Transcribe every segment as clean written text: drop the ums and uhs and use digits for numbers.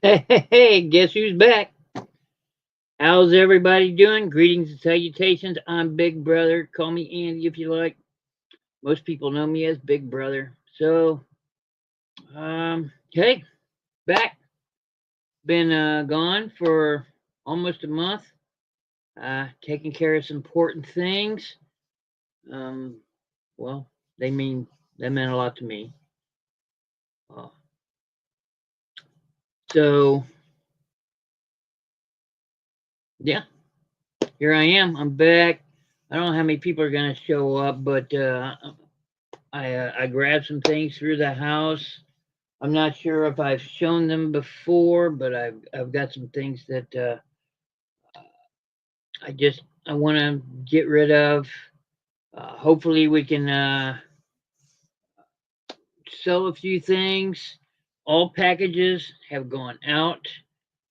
Hey, guess who's back? How's everybody doing? Greetings and salutations. I'm Big Brother. Call me Andy if you like. Most people know me as Big Brother. Hey, back. Been gone for almost a month. Taking care of some important things. Um, well, they mean that meant a lot to me. Uh, so yeah, here I am. I'm back. I don't know how many people are gonna show up, but I grabbed some things through the house. I'm not sure if I've shown them before, but I've got some things that I want to get rid of. Hopefully, we can sell a few things. All packages have gone out,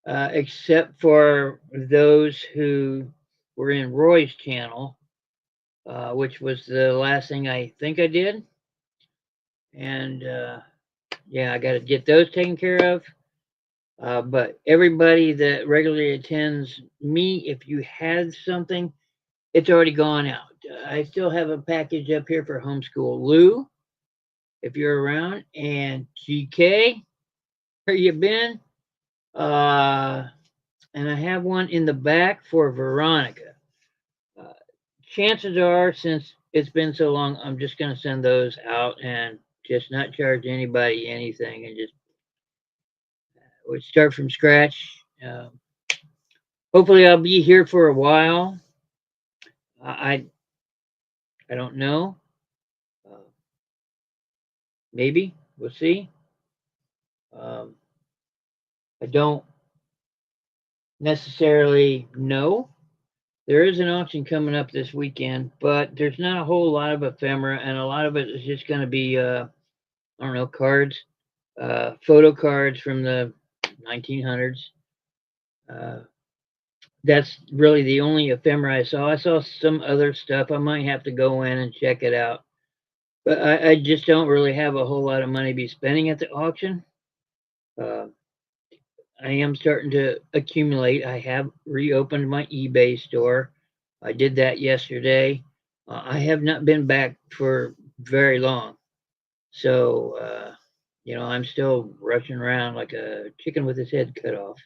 except for those who were in Roy's channel, which was the last thing I think I did. And yeah, I got to get those taken care of. But everybody that regularly attends me, if you had something, it's already gone out. I still have a package up here for homeschool Lou, if you're around, and GK, where you been? Uh, and I have one in the back for Veronica. Uh, Chances are, since it's been so long, I'm just going to send those out and just not charge anybody anything and just we start from scratch. Hopefully, I'll be here for a while. I I don't know. Uh, Maybe we'll see. Um, I don't necessarily know. There is an auction coming up this weekend, but there's not a whole lot of ephemera, and a lot of it is just going to be I don't know, cards, photo cards from the 1900s. Uh, that's really the only ephemera I saw. I saw some other stuff. I might have to go in and check it out. But I just don't really have a whole lot of money to be spending at the auction. Uh, I am starting to accumulate. I have reopened my eBay store. I did that yesterday. I have not been back for very long. So, I'm still rushing around like a chicken with his head cut off.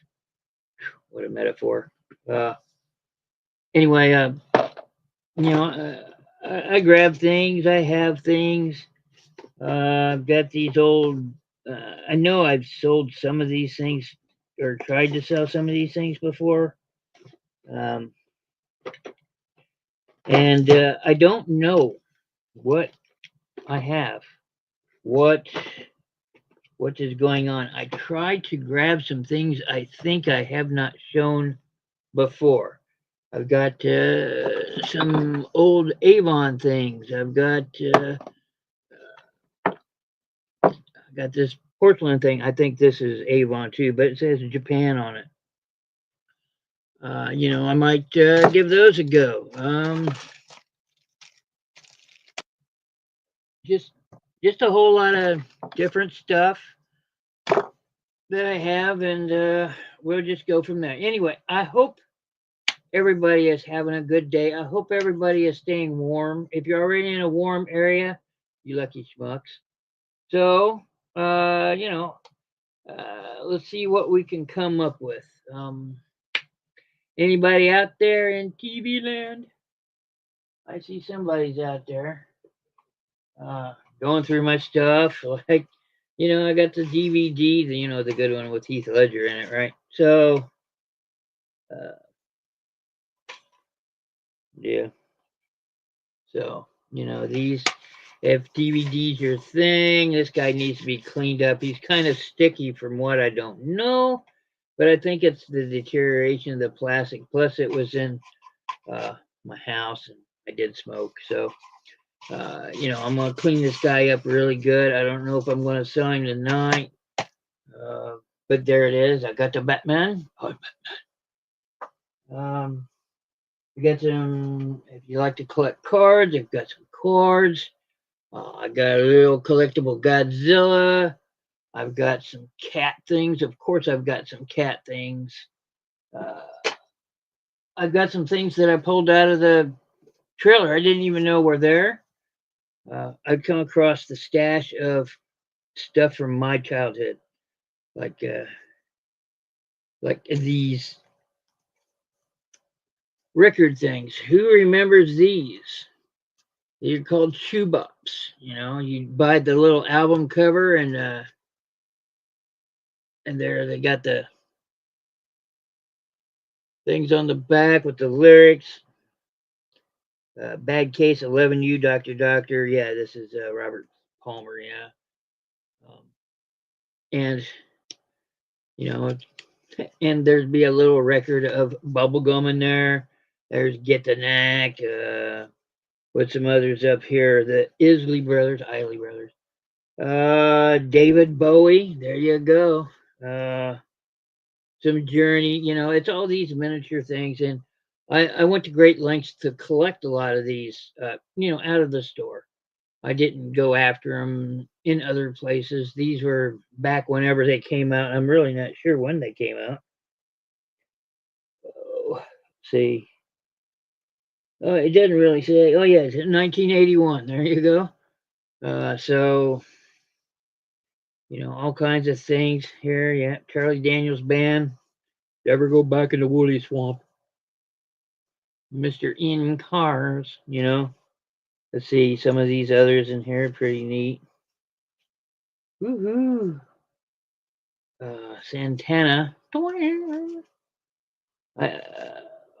What a metaphor. Uh, anyway, I grab things, I have things. I've got these old. I know I've sold some of these things or tried to sell some of these things before, um, and I don't know what I have. What what is going on? I tried to grab some things I think I have not shown before. I've got some old Avon things. I got this porcelain thing. I think this is Avon too, but it says Japan on it. I might give those a go. Just just a whole lot of different stuff that I have, and we'll just go from there. Anyway, I hope everybody is having a good day. I hope everybody is staying warm. If you're already in a warm area, you lucky schmucks. So, let's see what we can come up with. Anybody out there in TV land? I see somebody's out there. Going through my stuff. Like, I got the DVD, the good one with Heath Ledger in it, right? So, uh, yeah. So, these, if DVD's your thing, this guy needs to be cleaned up. He's kind of sticky from what I don't know, but I think it's the deterioration of the plastic. Plus, it was in my house and I did smoke. So, I'm going to clean this guy up really good. I don't know if I'm going to sell him tonight. Uh, but there it is. I got the Batman. Um, we got some. If you like to collect cards, I've got some cards. I got a little collectible Godzilla. I've got some cat things. Of course, I've got some cat things. Uh, I've got some things that I pulled out of the trailer. I didn't even know were there. I've come across the stash of stuff from my childhood, like uh, like these record things. Who remembers these? They're called shoebops. You know, you buy the little album cover, and there they got the things on the back with the lyrics. Bad Case, 11U, Doctor Doctor. Yeah, this is Robert Palmer. Yeah, um, and you know, and there'd be a little record of bubblegum in there. There's Get the Knack. What's some others up here? The Isley Brothers, David Bowie. There you go. Some Journey. You know, it's all these miniature things, and I went to great lengths to collect a lot of these. You know, out of the store. I didn't go after them in other places. These were back whenever they came out. I'm really not sure when they came out. Oh, see. Oh, it doesn't really say. Oh, yeah, it's 1981. There you go. So, you know, all kinds of things here. Yeah, Charlie Daniels Band. Never go back in the woolly swamp. Mr. In Cars, you know. Let's see, some of these others in here, pretty neat. Woohoo! Santana.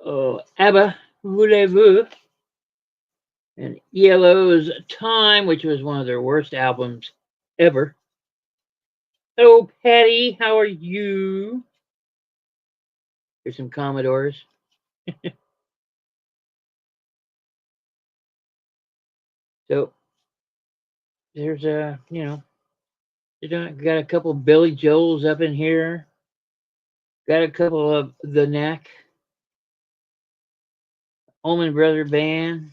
Oh, ABBA, Voulez-Vous, and ELO's Time, which was one of their worst albums ever. Hello, Patty. How are you? Here's some Commodores. So there's you know, got a couple of Billy Joels up in here. Got a couple of The Knack, Allman Brother Band.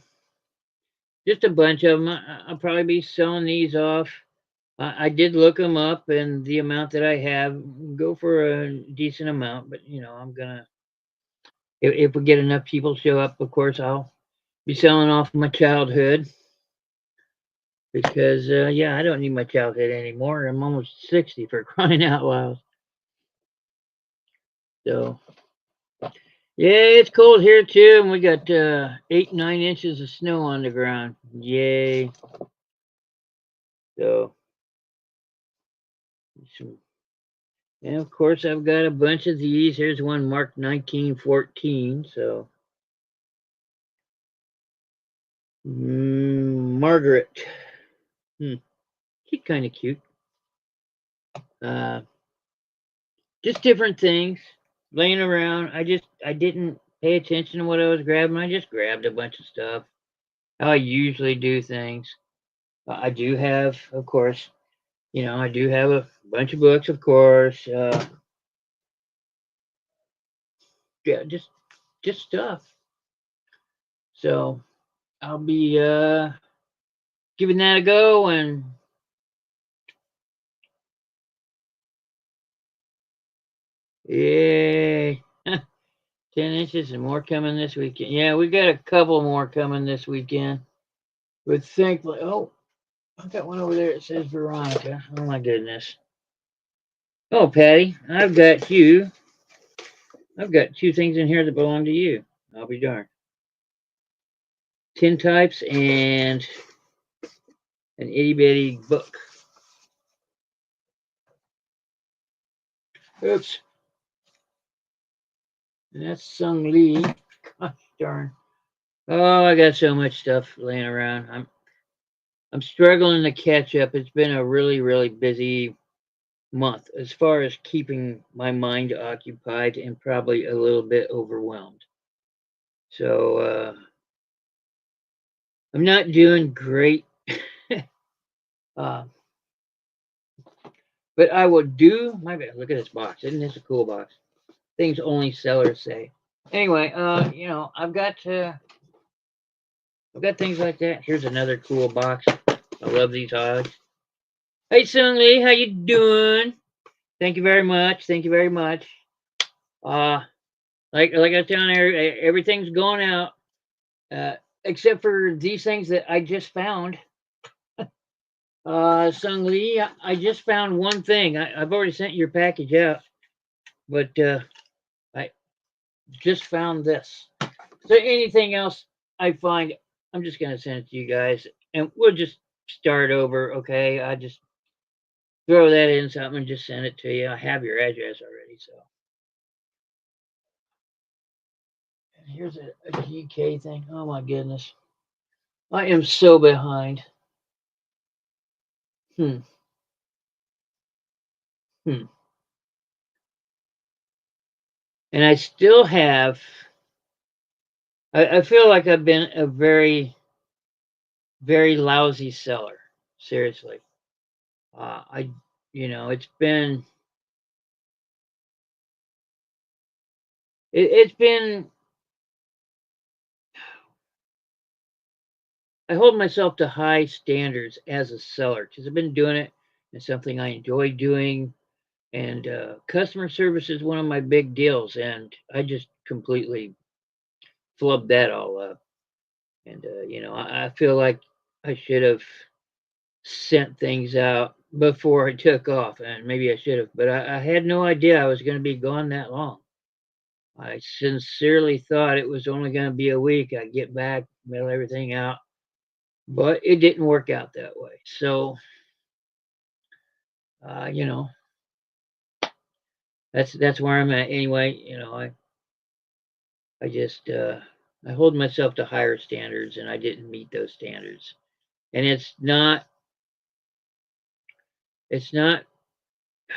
Just a bunch of them. I'll probably be selling these off. I did look them up, and the amount that I have go for a decent amount. But you know, I'm gonna if we get enough people show up, of course, I'll be selling off my childhood because yeah, I don't need my childhood anymore. I'm almost 60 for crying out loud. So yeah, it's cold here too, and we got 8, 9 inches of snow on the ground. Yay! So, and of course, I've got a bunch of these. Here's one marked 1914. So, Margaret. She's kind of cute. Uh, just different things laying around. I didn't pay attention to what I was grabbing. I just grabbed a bunch of stuff. How I usually do things. I do have, of course, you know, I do have a bunch of books, of course. Yeah, just stuff. So I'll be giving that a go, and yay. 10 inches and more coming this weekend. Yeah, we got a couple more coming this weekend. But thankfully, oh, I got one over there that says Veronica. Oh my goodness. Oh, Patty, I've got two things in here that belong to you. I'll be darned. Tintypes and an itty bitty book. Oops. And that's Sung Lee. Gosh darn. Oh, I got so much stuff laying around. I'm struggling to catch up. It's been a really busy month as far as keeping my mind occupied and probably a little bit overwhelmed. So I'm not doing great. uh, but I will do my best. Look at this box. Isn't this a cool box? Things only sellers say. Anyway, you know, I've got things like that. Here's another cool box. I love these hogs. Hey, Sung Lee, how you doing? Thank you very much. Thank you very much. Uh, like I was telling you, everything's going out, uh, except for these things that I just found. Sung Lee, I just found one thing. I've already sent your package out, but I just found this. So anything else I find, I'm just gonna send it to you guys, and we'll just start over. Okay, I just throw that in something and just send it to you. I have your address already, so. And here's a GK thing. Oh my goodness, I am so behind. Hmm. Hmm. And I still have. I feel like I've been a very, very lousy seller. Seriously. I, it's been, it's been, I hold myself to high standards as a seller because I've been doing it. It's something I enjoy doing. And customer service is one of my big deals. And I just completely flubbed that all up. And, I feel like I should have sent things out before I took off. And maybe I should have, but I had no idea I was going to be gone that long. I sincerely thought it was only going to be a week. I'd get back, mail everything out, but it didn't work out that way. So, uh, you know, that's where I'm at anyway. I just I hold myself to higher standards, and I didn't meet those standards. And it's not.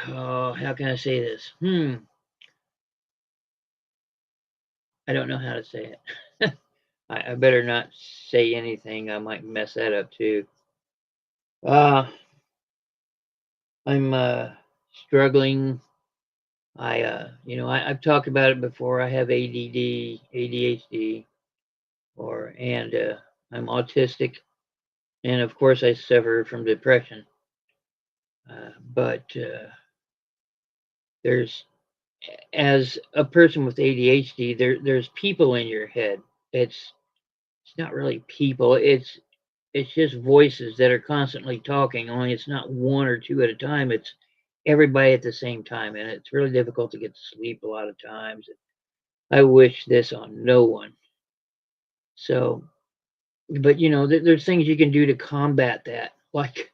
Oh, how can I say this? I don't know how to say it. I better not say anything. I might mess that up too. Uh, I'm struggling. I've talked about it before. I have ADD, ADHD, and I'm autistic, and of course I suffer from depression. But there's, as a person with ADHD, there's people in your head. It's not really people. It's just voices that are constantly talking. Only it's not one or two at a time. It's everybody at the same time, and it's really difficult to get to sleep a lot of times. I wish this on no one. So, but there's things you can do to combat that, like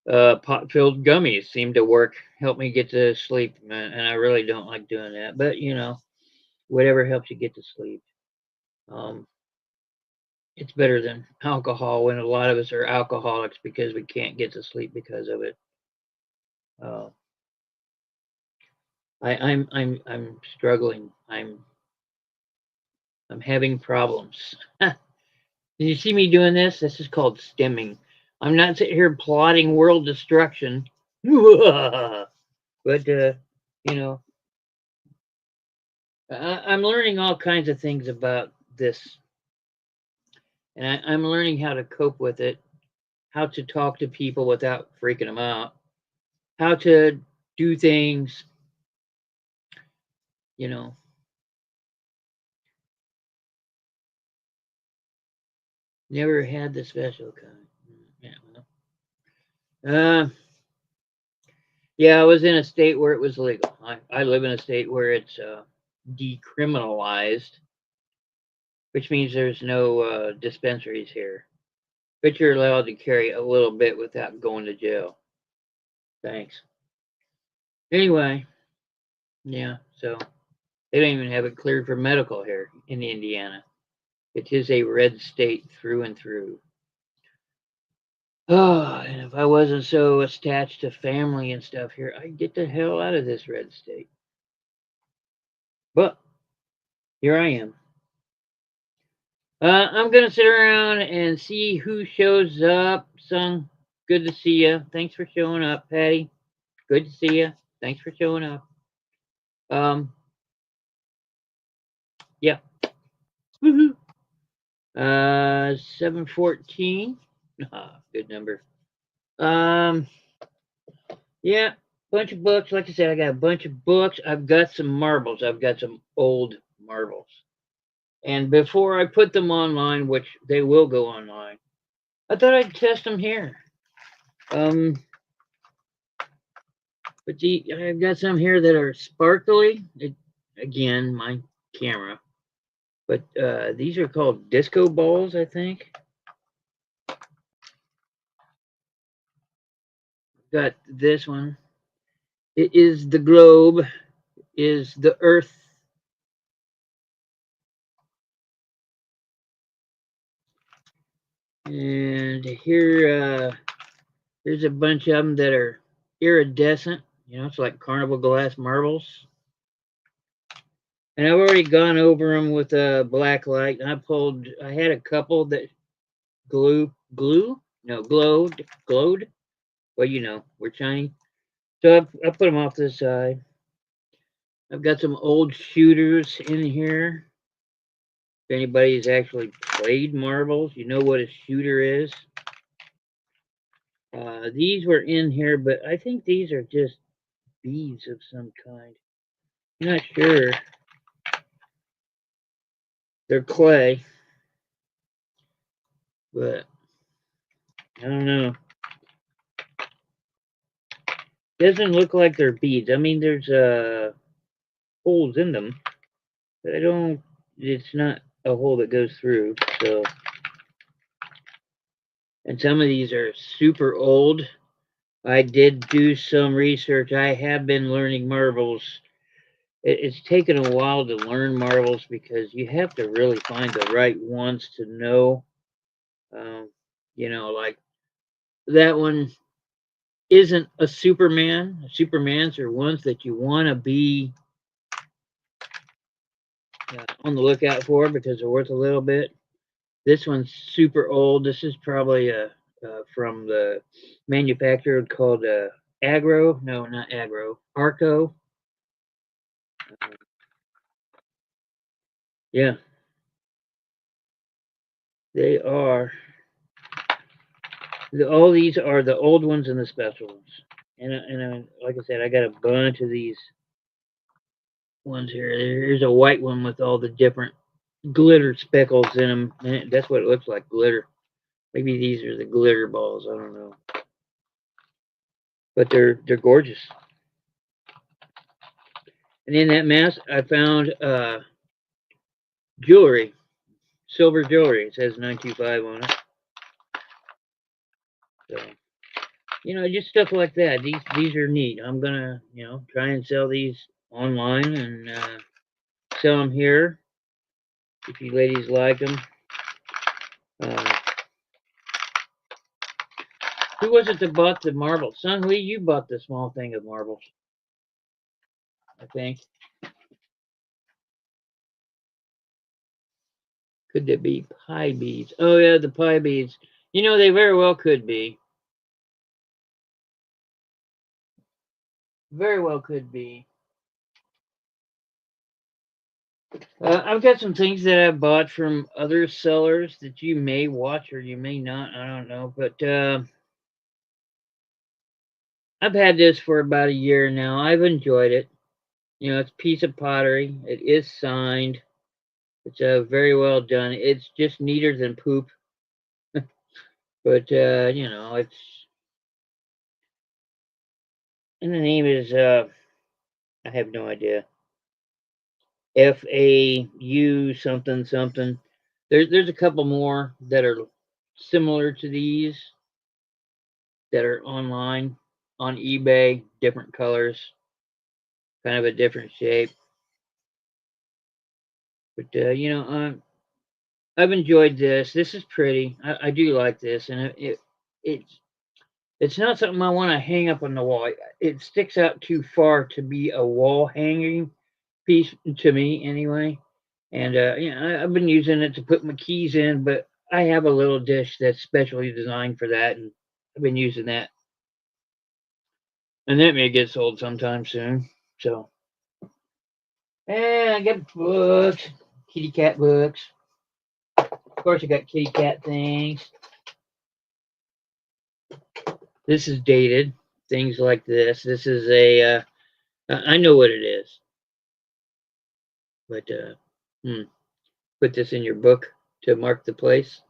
pot-filled gummies seem to work, help me get to sleep, and I really don't like doing that. But whatever helps you get to sleep. Um, it's better than alcohol when a lot of us are alcoholics because we can't get to sleep because of it. Uh, I'm struggling. I'm having problems. Did you see me doing this? This is called stimming. I'm not sitting here plotting world destruction, but you know, I'm learning all kinds of things about this, and I'm learning how to cope with it, how to talk to people without freaking them out, how to do things. You know, never had the special kind. Yeah, well, yeah, I was in a state where it was legal. I live in a state where it's decriminalized, which means there's no dispensaries here. But you're allowed to carry a little bit without going to jail. Thanks. Anyway, yeah, so they don't even have it cleared for medical here in Indiana. It is a red state through and through. Oh, and if I wasn't so attached to family and stuff here, I'd get the hell out of this red state. But here I am. I'm gonna sit around and see who shows up. Sung, good to see you. Thanks for showing up, Patty. Good to see you. Thanks for showing up. Um, yeah. Woohoo. 714. Ah, good number. Um, Yeah, bunch of books. Like I said, I got a bunch of books. I've got some marbles. I've got some old marbles. And before I put them online, which they will go online, I thought I'd test them here. Um, but I've got some here that are sparkly. Again, my camera. But these are called disco balls, I think. Got this one. It is the globe, is the earth. And here, there's a bunch of them that are iridescent. You know, it's like carnival glass marbles. And I've already gone over them with a black light. And I had a couple that glowed. Well, you know, we're shiny. So I put them off to the side. I've got some old shooters in here. If anybody's actually played marbles, you know what a shooter is. These were in here, but I think these are just beads of some kind. I'm not sure. They're clay, but I don't know. Doesn't look like they're beads. I mean, there's holes in them, but I don't. It's not a hole that goes through. So, and some of these are super old. I did do some research. I have been learning marbles. It's taken a while to learn marbles because you have to really find the right ones to know. Um, you know, like that one isn't a Superman. Supermans are ones that you want to be on the lookout for because they're worth a little bit. This one's super old. This is probably from the manufacturer called Agro. No, not Agro. Arco. Uh, yeah, they are. All these are the old ones and the special ones. And like I said, I got a bunch of these ones here. There's a white one with all the different glitter speckles in them. That's what it looks like, glitter. Maybe these are the glitter balls. I don't know, but they're gorgeous. And in that mask, I found jewelry, silver jewelry. It says 925 on it. So just stuff like that. These are neat. I'm gonna try and sell these online and sell them here if you ladies like them. Uh, who was it that bought the marbles? Son Lee, you bought the small thing of marbles, I think. Could it be pie beads? Oh yeah, the pie beads. They very well could be. Very well could be. I've got some things that I bought from other sellers that you may watch or you may not. I don't know, but I've had this for about a year now. I've enjoyed it. It's a piece of pottery. It is signed. It's very well done. It's just neater than poop, but it's and the name is I have no idea. FAU something something. There's a couple more that are similar to these that are online on eBay, different colors, kind of a different shape. But I've enjoyed this. This is pretty. I do like this, and it's not something I want to hang up on the wall. It sticks out too far to be a wall hanging piece to me, anyway. And I've been using it to put my keys in, but I have a little dish that's specially designed for that, and I've been using that. And that may get sold sometime soon. So, and I got books, kitty cat books. Of course, I got kitty cat things. This is dated. things like this. This is a, I know what it is, but put this in your book to mark the place.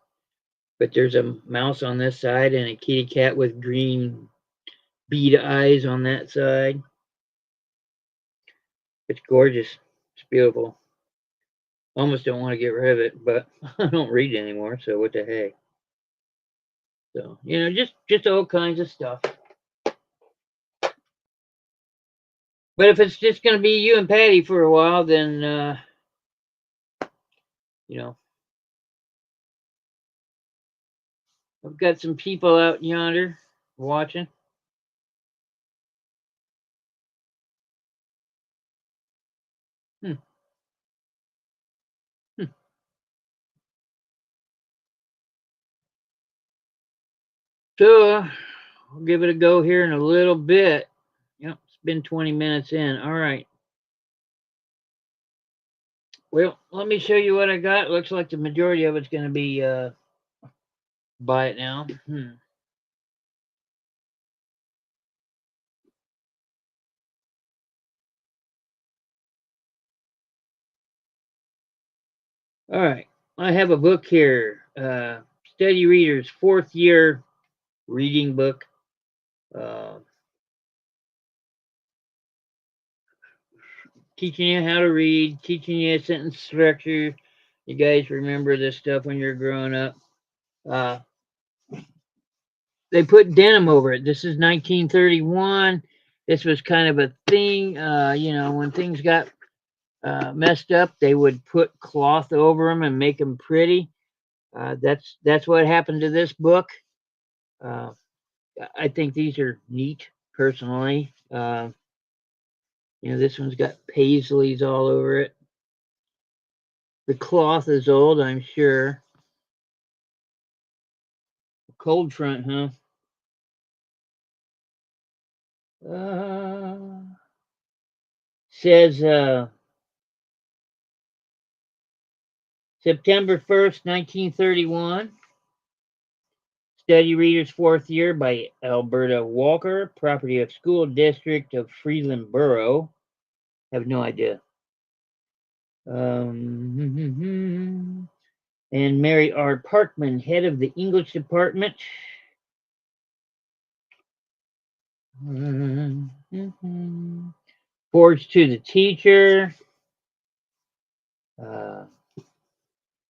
But there's a mouse on this side and a kitty cat with green bead eyes on that side. It's gorgeous. It's beautiful. Almost don't want to get rid of it, but I don't read anymore, so what the heck. So, just all kinds of stuff. But if it's just going to be you and Patty for a while, then, you know, I've got some people out yonder watching. Hmm. Hmm. So, I'll give it a go here in a little bit. Yep, it's been 20 minutes in. All right. Well, let me show you what I got. Looks like the majority of it's going to be buy it now. All right. I have a book here. Steady Readers, 4th year reading book. Teaching you how to read, teaching you sentence structure. You guys remember this stuff when you're growing up. Uh, they put denim over it. This is 1931. This was kind of a thing. When things got messed up, they would put cloth over them and make them pretty. That's what happened to this book. Uh, I think these are neat, personally. This one's got paisleys all over it. The cloth is old, I'm sure. Cold front, huh? Says September 1st, 1931. Steady Readers, 4th year by Alberta Walker, property of School District of Freeland Borough. Have no idea. And Mary R. Parkman, head of the English department. Forged to the teacher.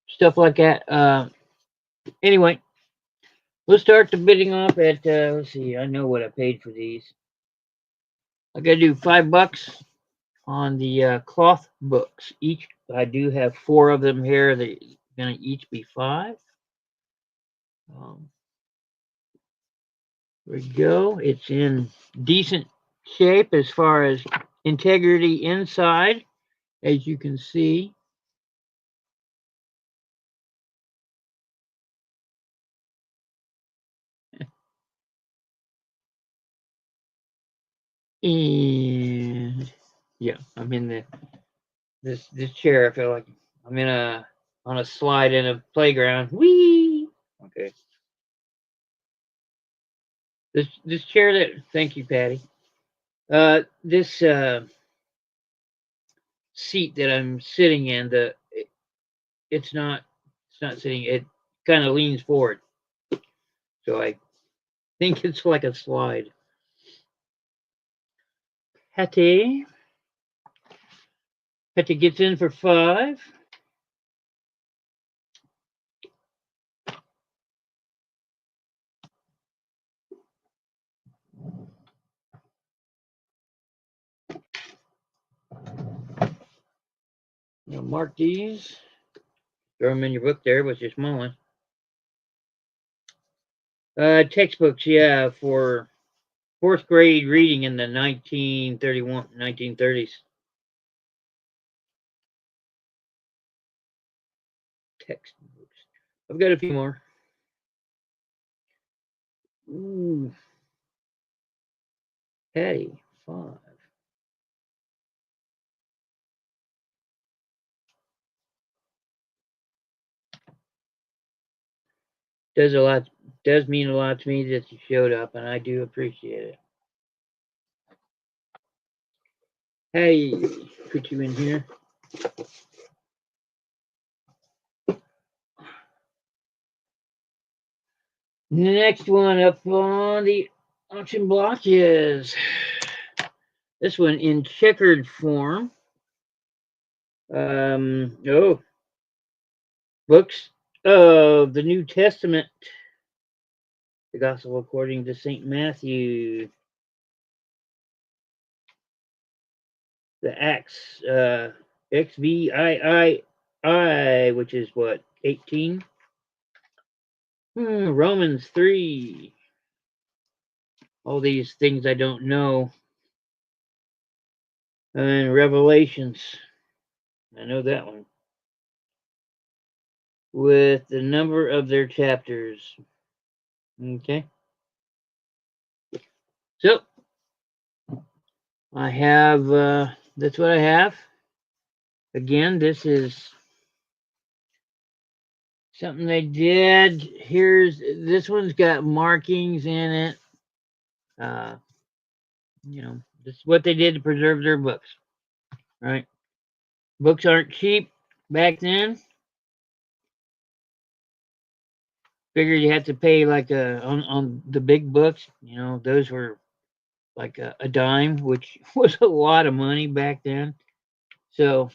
Stuff like that. Anyway, we'll start the bidding off at, let's see, I know what I paid for these. I gotta do $5 on the cloth books. Each, I do have 4 of them here. They're gonna each be 5. There we go. It's in decent shape as far as integrity inside, as you can see. And yeah, I'm in this chair. I feel like I'm on a slide in a playground. Whee! Okay. This chair that, thank you, Patty. This seat that I'm sitting in, it's not sitting. It kind of leans forward, so I think it's like a slide. Patty gets in for 5. Mark these. Throw them in your book there with your small one. Textbooks, yeah, for 4th grade reading in the 1930s. Textbooks. I've got a few more. Ooh. Patty, 5. Does mean a lot to me that you showed up, and I do appreciate it. Hey, put you in here. Next one up on the auction block is this one in checkered form. Oh, books of the New Testament, the Gospel according to St. Matthew, the Acts, XVII, which is what, 18? Romans 3. All these things I don't know. And Revelations. I know that one. With the number of their chapters. Okay. So, I have, that's what I have. Again, this is something they did. This one's got markings in it. This is what they did to preserve their books. Right? Books aren't cheap back then. Figured you had to pay like on the big books. Those were like a dime, which was a lot of money back then. So,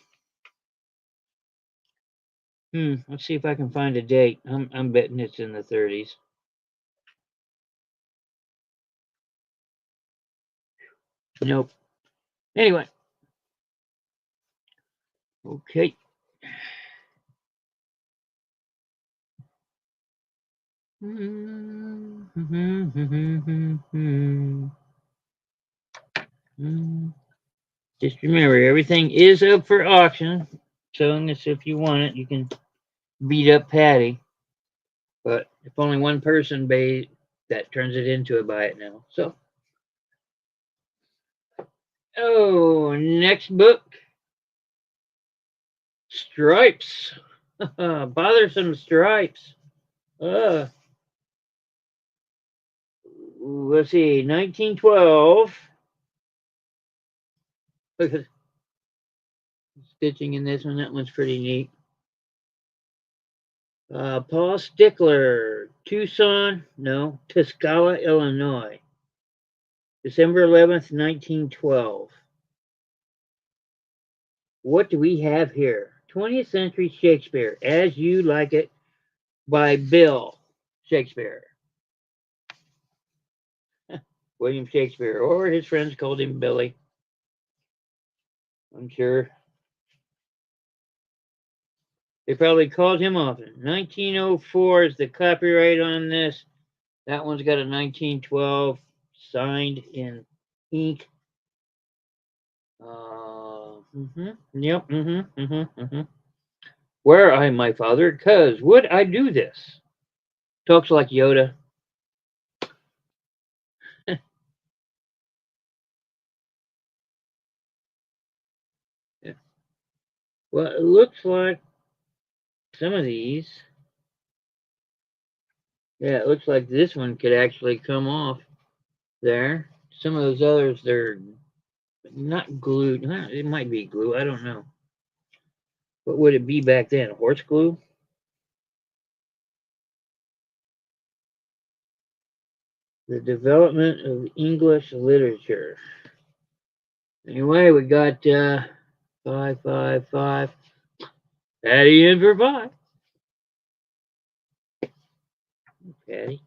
let's see if I can find a date. I'm betting it's in the 30s. Nope. Anyway. Okay. Just remember, everything is up for auction. So if you want it, you can beat up Patty. But if only one person that turns it into a buy it now. So, next book, Stripes. Bothersome Stripes. Let's see, 1912. Look at stitching in this one. That one's pretty neat. Paul Stickler, Tuscala, Illinois. December 11th, 1912. What do we have here? 20th Century Shakespeare, As You Like It, by Bill Shakespeare. William Shakespeare, or his friends called him Billy. I'm sure. They probably called him often. 1904 is the copyright on this. That one's got a 1912 signed in ink. Yep. Where I, my father, 'cause would I do this? Talks like Yoda. Yeah. Well, it looks like some of these. Yeah, it looks like this one could actually come off there. Some of those others, they're not glued. It might be glue. I don't know. What would it be back then? Horse glue? The development of English literature. Anyway, we got 555. Patty in for 5. Patty.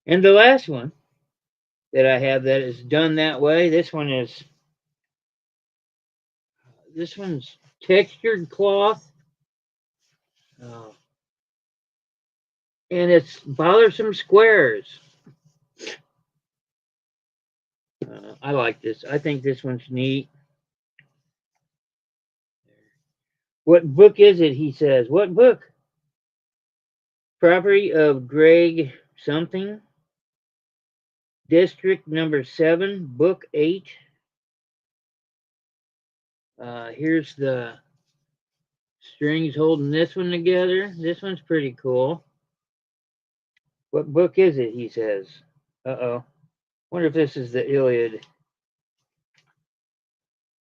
And the last one that I have that is done that way, this one's textured cloth. And it's Bothersome Squares. I like this. I think this one's neat. What book is it? He says. What book? Property of Greg something. District number 7, book 8. Here's the strings holding this one together. This one's pretty cool. What book is it? He says. Uh-oh. Wonder if this is the Iliad.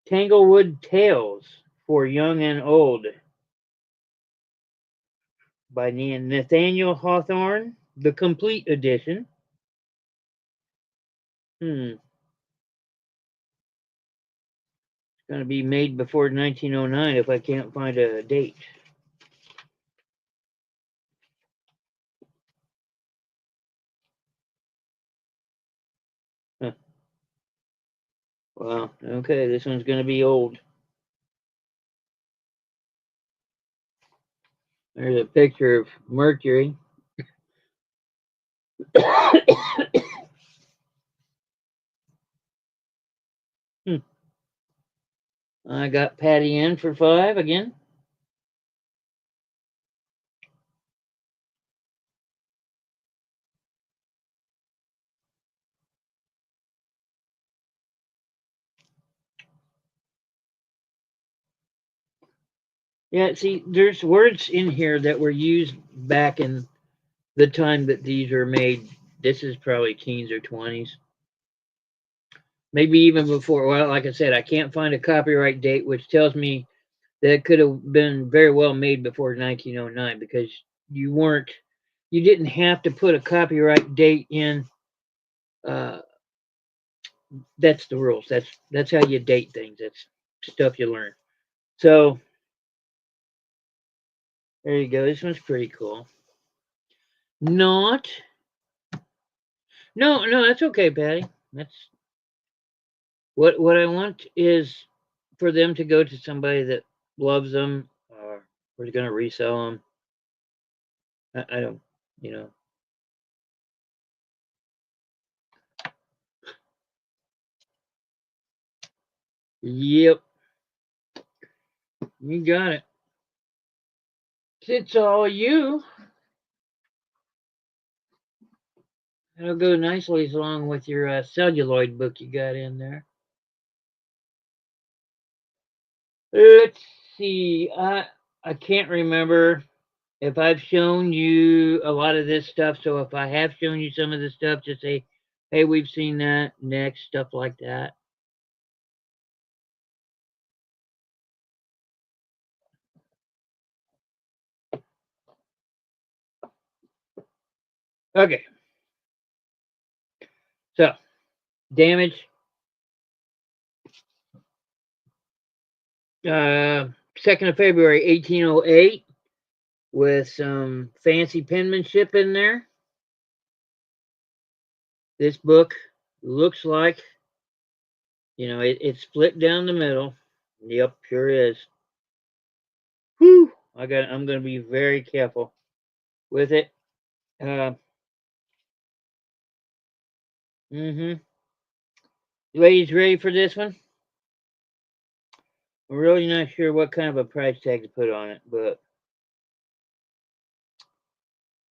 Tanglewood Tales for Young and Old by Nathaniel Hawthorne, the complete edition. It's going to be made before 1909 if I can't find a date. Huh. Well, okay, this one's going to be old. There's a picture of Mercury. I got Patty in for 5 again. Yeah, see, there's words in here that were used back in the time that these were made. This is probably teens or 20s. Maybe even before. Well, like I said, I can't find a copyright date, which tells me that it could have been very well made before 1909 because you didn't have to put a copyright date in. That's the rules. That's how you date things. That's stuff you learn. So there you go. This one's pretty cool. Not. No, that's okay, Patty. That's what I want is for them to go to somebody that loves them or is going to resell them. I don't, you know. Yep, you got it. It's all you. It'll go nicely along with your celluloid book you got in there. Let's see. I can't remember if I've shown you a lot of this stuff. So if I have shown you some of this stuff, just say, "Hey, we've seen that." Next, stuff like that. Okay. So, damage. 2nd of February, 1808, with some fancy penmanship in there. This book looks like, it's split down the middle. Yep, sure is. Whew! I'm going to be very careful with it. You ladies ready for this one? I'm really not sure what kind of a price tag to put on it, but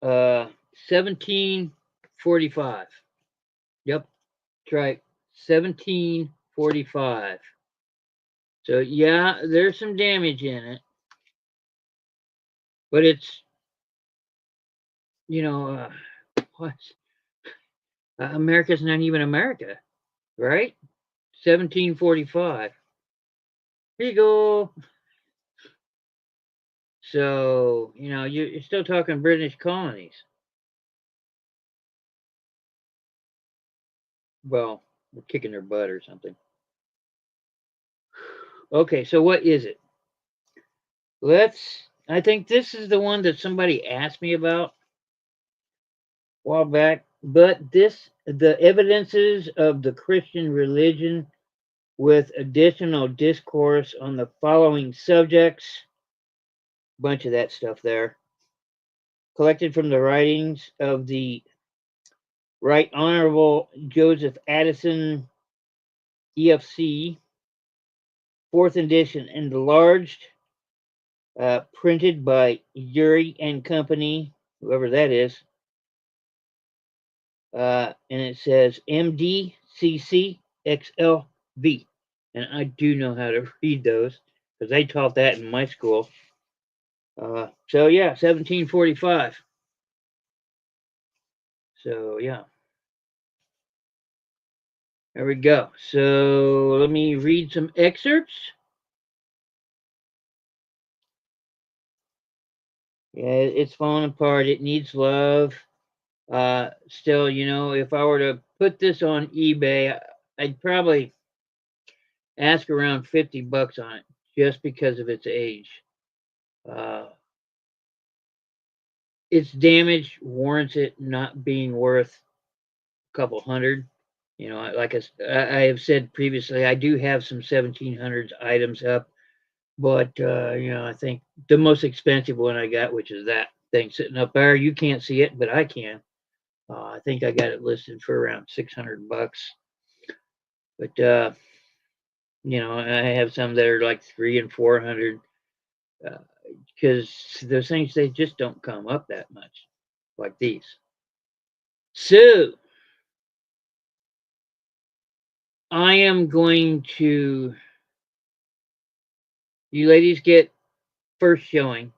1745. Yep, that's right. 1745. So yeah, there's some damage in it, but it's what? America's not even America, right? 1745. Here you go. So you're still talking British colonies. Well, we're kicking their butt or something. Okay, so what is it? I think this is the one that somebody asked me about a while back. But the evidences of the Christian religion with additional discourse on the following subjects. Bunch of that stuff there. Collected from the writings of the Right Honorable Joseph Addison, EFC, 4th edition, enlarged, printed by Urey and Company, whoever that is. and it says MDCCXLV. And I do know how to read those because they taught that in my school. So yeah, 1745. So yeah, there we go. So let me read some excerpts. Yeah, it's falling apart. It needs love. Still, if I were to put this on eBay, I'd probably ask around $50 on it just because of its age. Uh, its damage warrants it not being worth a couple hundred. Like I have said previously, I do have some 1700s items up, but I think the most expensive one I got, which is that thing sitting up there, you can't see it, but I can. I think I got it listed for around $600. But I have some that are like 300 and 400 because those things they just don't come up that much like these. So I am going to, you ladies get first showing.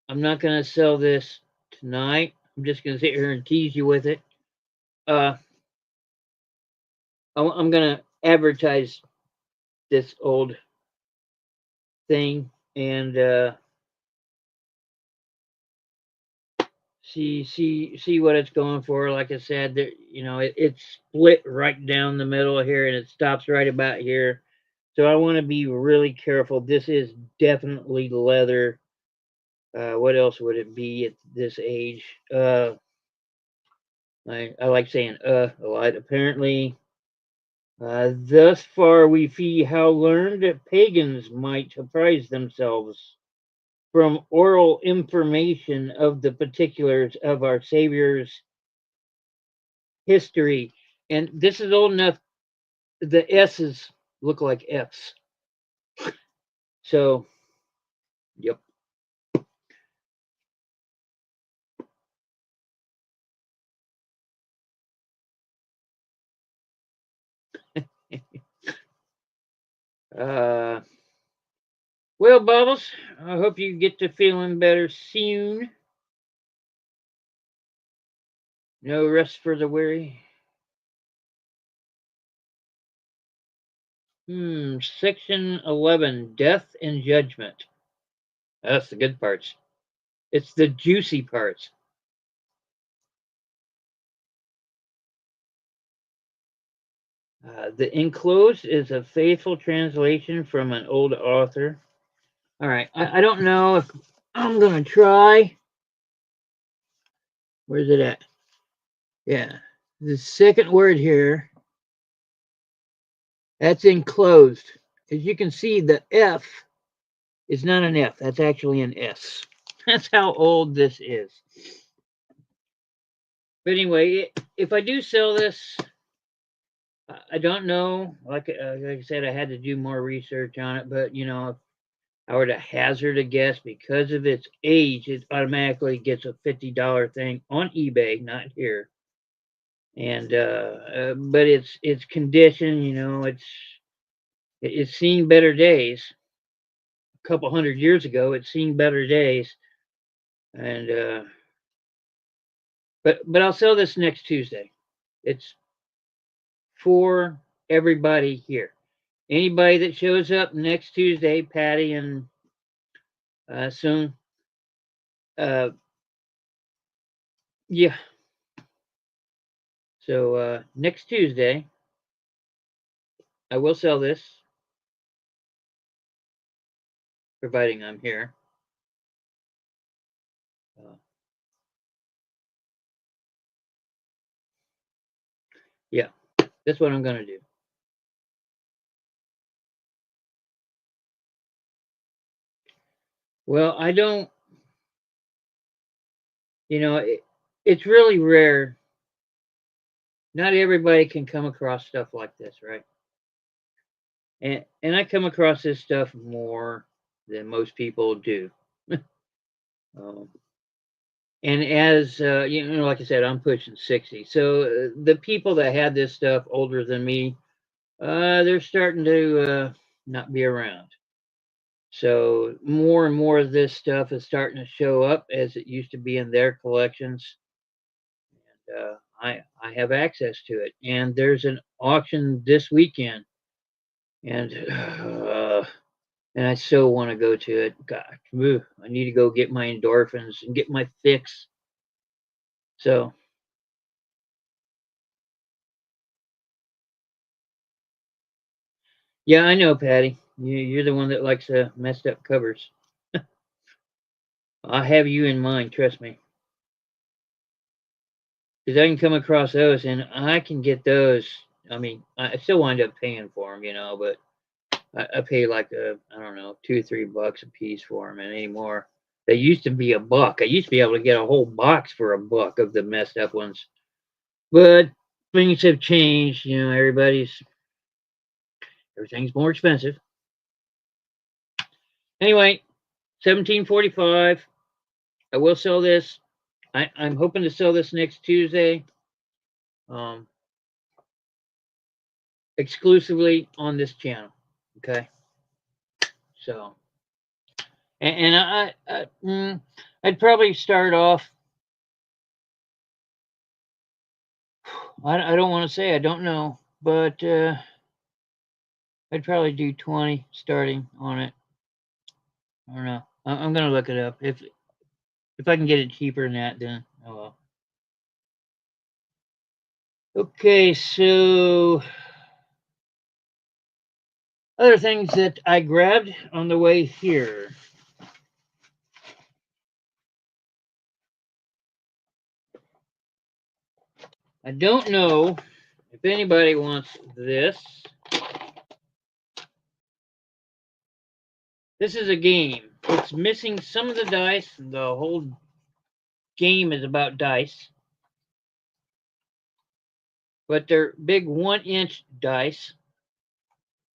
I'm not going to sell this tonight. I'm just going to sit here and tease you with it. I'm going to advertise this old thing and see what it's going for. Like I said, it's split right down the middle here and it stops right about here. So I want to be really careful. This is definitely leather. What else would it be at this age? I like saying a lot. Apparently, thus far we see how learned pagans might surprise themselves from oral information of the particulars of our Savior's history. And this is old enough, the S's look like F's. So, yep. Uh, well, Bubbles, I hope you get to feeling better soon. No rest for the weary. Section 11, Death and Judgment. That's the good parts. It's the juicy parts. The enclosed is a faithful translation from an old author. All right, I don't know if I'm going to try. Where's it at? Yeah, the second word here, that's enclosed. As you can see, the F is not an F. That's actually an S. That's how old this is. But anyway, if I do sell this, I don't know. Like I said, I had to do more research on it. But if I were to hazard a guess, because of its age, it automatically gets a $50 thing on eBay, not here. And but its condition, it's seen better days. A couple hundred years ago, it's seen better days. And but I'll sell this next Tuesday. It's for everybody here. Anybody that shows up next Tuesday, Patty and soon, uh, yeah. So next Tuesday, I will sell this, providing I'm here. Yeah, that's what I'm going to do. Well, I don't, it's really rare. Not everybody can come across stuff like this, right? And I come across this stuff more than most people do. um, And as like I said, I'm pushing 60. So the people that had this stuff older than me, they're starting to not be around. So more and more of this stuff is starting to show up as it used to be in their collections. I have access to it, and there's an auction this weekend, and and I so want to go to it. God, I need to go get my endorphins and get my fix. So yeah, I know, Patty. You're the one that likes messed up covers. I have you in mind, trust me. Because I can come across those and I can get those. I mean, I still wind up paying for them, but I pay like I don't know, $2 or $3 a piece for them, and anymore. They used to be $1. I used to be able to get a whole box for $1 of the messed up ones, but things have changed. Everything's more expensive. Anyway, 1745. I will sell this. I'm hoping to sell this next Tuesday. Um, Exclusively on this channel. Okay, so and I'd probably start off. I don't want to say I don't know, but I'd probably do 20 starting on it. I don't know. I'm gonna look it up. If I can get it cheaper than that, then oh well. Okay, so other things that I grabbed on the way here. I don't know if anybody wants this. This is a game. It's missing some of the dice. The whole game is about dice. But they're big 1-inch dice.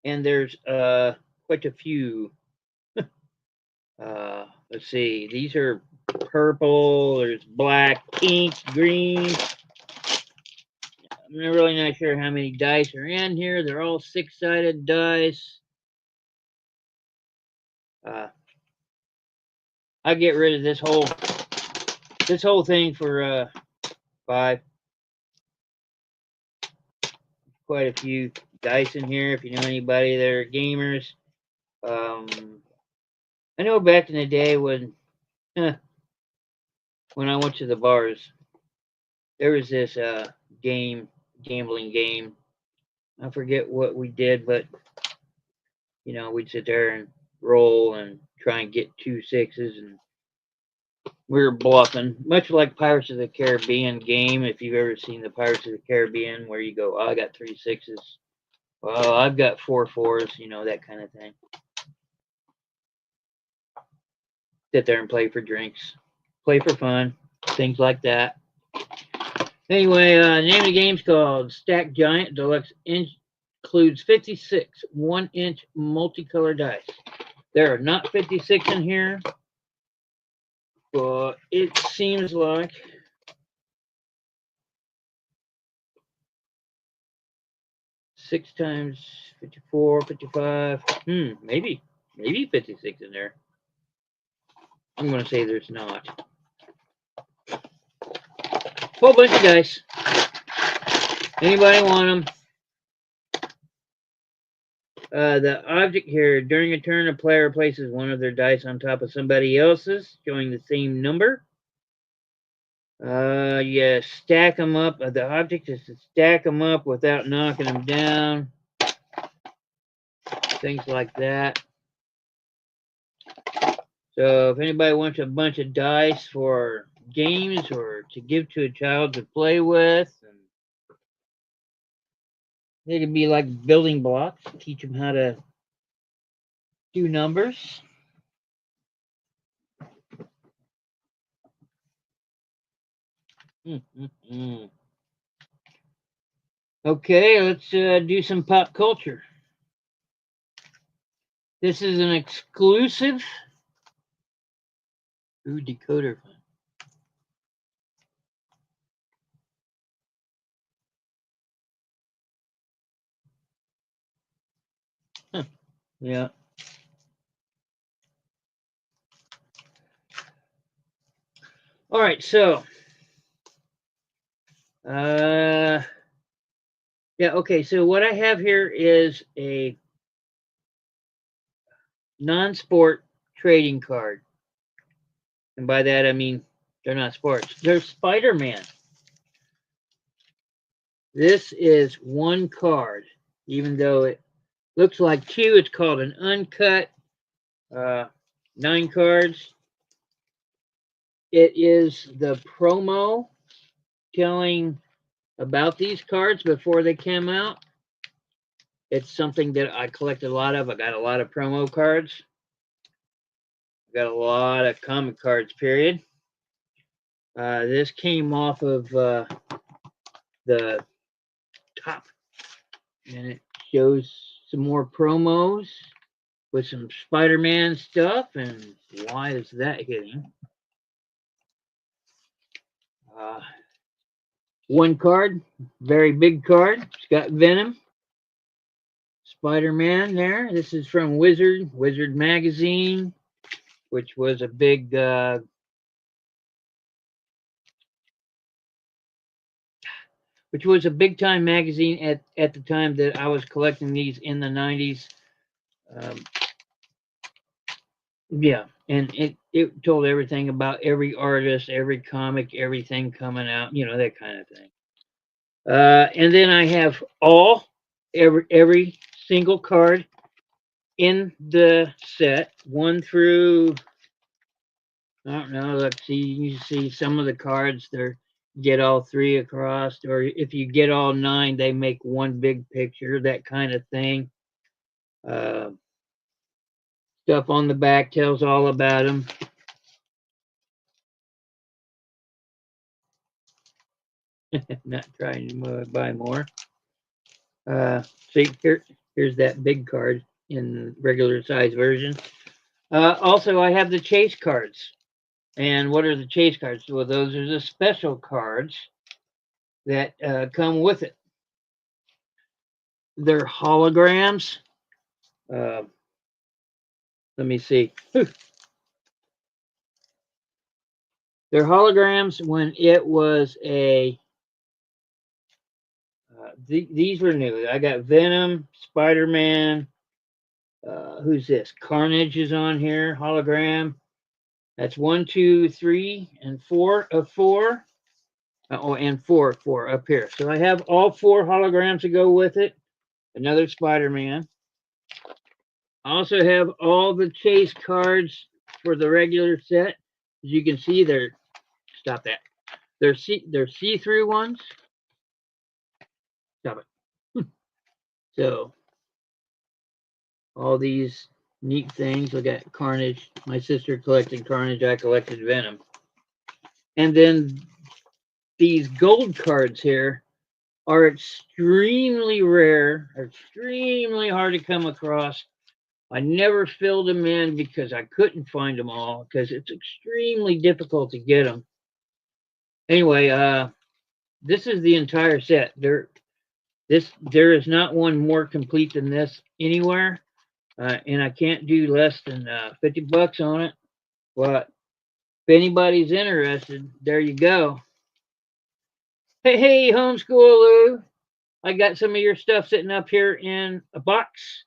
And there's quite a few. Let's see. These are purple, there's black, pink, green. I'm really not sure how many dice are in here. They're all 6-sided dice. I get rid of this whole thing for 5. Quite a few dice in here. If you know anybody that are gamers, I know back in the day when I went to the bars, there was this gambling game. I forget what we did, but we'd sit there and roll and try and get 2 6s, and we were bluffing, much like Pirates of the Caribbean game. If you've ever seen the Pirates of the Caribbean, where you go, oh, I got 3 6s. Well, I've got 4 4s, that kind of thing. Sit there and play for drinks, play for fun, things like that. Anyway, the name of the game's called Stack Giant Deluxe. Includes 56 1-inch multicolor dice. There are not 56 in here, but it seems like six times 54, 55. Maybe 56 in there. I'm going to say there's not. Whole bunch of dice. Anybody want them? The object here, during a turn, a player places one of their dice on top of somebody else's, showing the same number. Yeah, stack them up. The object is to stack them up without knocking them down. Things like that. So if anybody wants a bunch of dice for games or to give to a child to play with, they could be like building blocks, teach them how to do numbers. Okay, let's do some pop culture. This is an exclusive decoder. Yeah. All right. So, uh, yeah. Okay. So what I have here is a non-sport trading card, and by that I mean they're not sports. They're Spider-Man. This is one card, even though it looks like two. It's called an uncut. 9 cards. It is the promo telling about these cards before they came out. It's something that I collected a lot of. I got a lot of promo cards. I got a lot of comic cards, period. This came off of the top, and it shows some more promos with some Spider-Man stuff. And why is that hitting? One card, very big card. It's got Venom, Spider-Man there. This is from Wizard Magazine, which was a big time magazine at the time that I was collecting these in the 90s. Um, yeah, and it told everything about every artist, every comic, everything coming out, that kind of thing. And then I have every single card in the set, 1 through, I don't know. Let's see. You see some of the cards. They get all 3 across, or if you get all 9, they make one big picture. That kind of thing. Uh, Stuff on the back tells all about them. Not trying to buy more. See here's that big card in regular size version. Also, I have the chase cards. And what are the chase cards? Well, those are the special cards that come with it. They're holograms. Uh, Let me see. They're holograms when it was a. These were new. I got Venom, Spider Man. Who's this? Carnage is on here. Hologram. That's 1, 2, 3, and 4 of 4. And 4 up here. So I have all 4 holograms to go with it. Another Spider Man. I also have all the chase cards for the regular set. As you can see, stop that. They're see-through ones. Stop it. So all these neat things. Look at Carnage. My sister collected Carnage. I collected Venom. And then these gold cards here are extremely rare, extremely hard to come across. I never filled them in because I couldn't find them all because it's extremely difficult to get them. Anyway, this is the entire set. There is not one more complete than this anywhere, and I can't do less than $50 on it. But if anybody's interested, there you go. Hey, homeschool Lou, I got some of your stuff sitting up here in a box.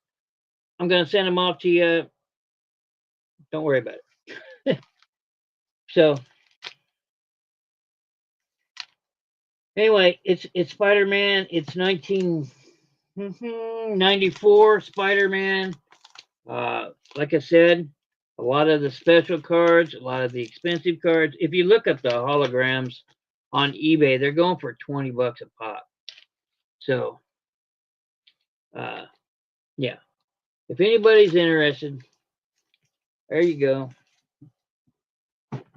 I'm gonna send them off to you. Don't worry about it. So anyway, it's Spider-Man. It's 1994 Spider-Man. Like I said, a lot of the special cards, a lot of the expensive cards. If you look up the holograms on eBay, they're going for $20 a pop. So, yeah. If anybody's interested, there you go.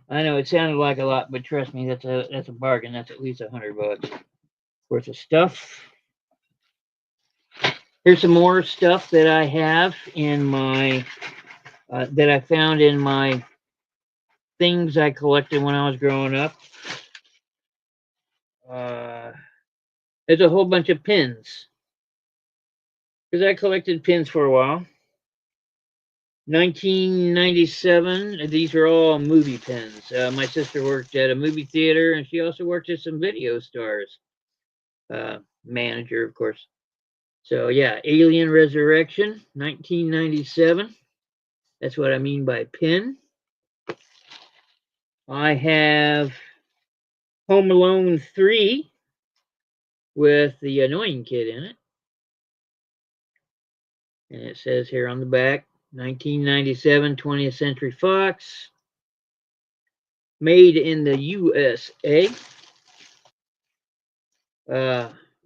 I know it sounded like a lot, but trust me, that's a bargain. That's at least $100 worth of stuff. Here's some more stuff that I have in my that I found in my things I collected when I was growing up. There's a whole bunch of pins. because I collected pins for a while. 1997. These are all movie pins. My sister worked at a movie theater, and she also worked at some video stores. Manager, of course. So yeah, Alien Resurrection, 1997. That's what I mean by pin. I have Home Alone 3 with the annoying kid in it. And it says here on the back, 1997, 20th Century Fox. Made in the USA.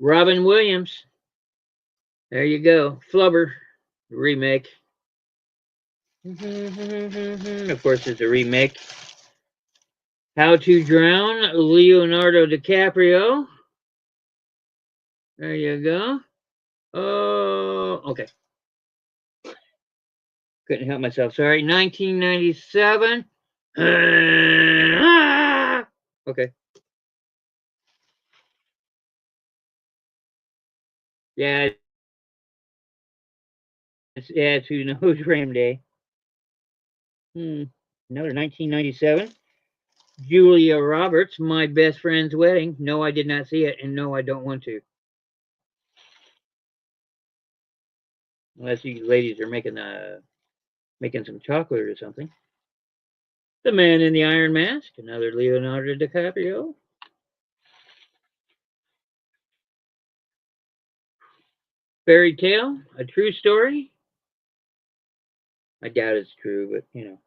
Robin Williams. There you go. Flubber remake. Of course, it's a remake. How to Drown, Leonardo DiCaprio. There you go. Oh, okay. Couldn't help myself. Sorry. 1997. Okay. Yeah, it's Who Knows Ram Day. Another 1997. Julia Roberts, My Best Friend's Wedding. No, I did not see it, and no, I don't want to. Unless you ladies are making some chocolate or something. The Man in the Iron Mask, another Leonardo DiCaprio. Fairy Tale, a true story. I doubt it's true, but you know.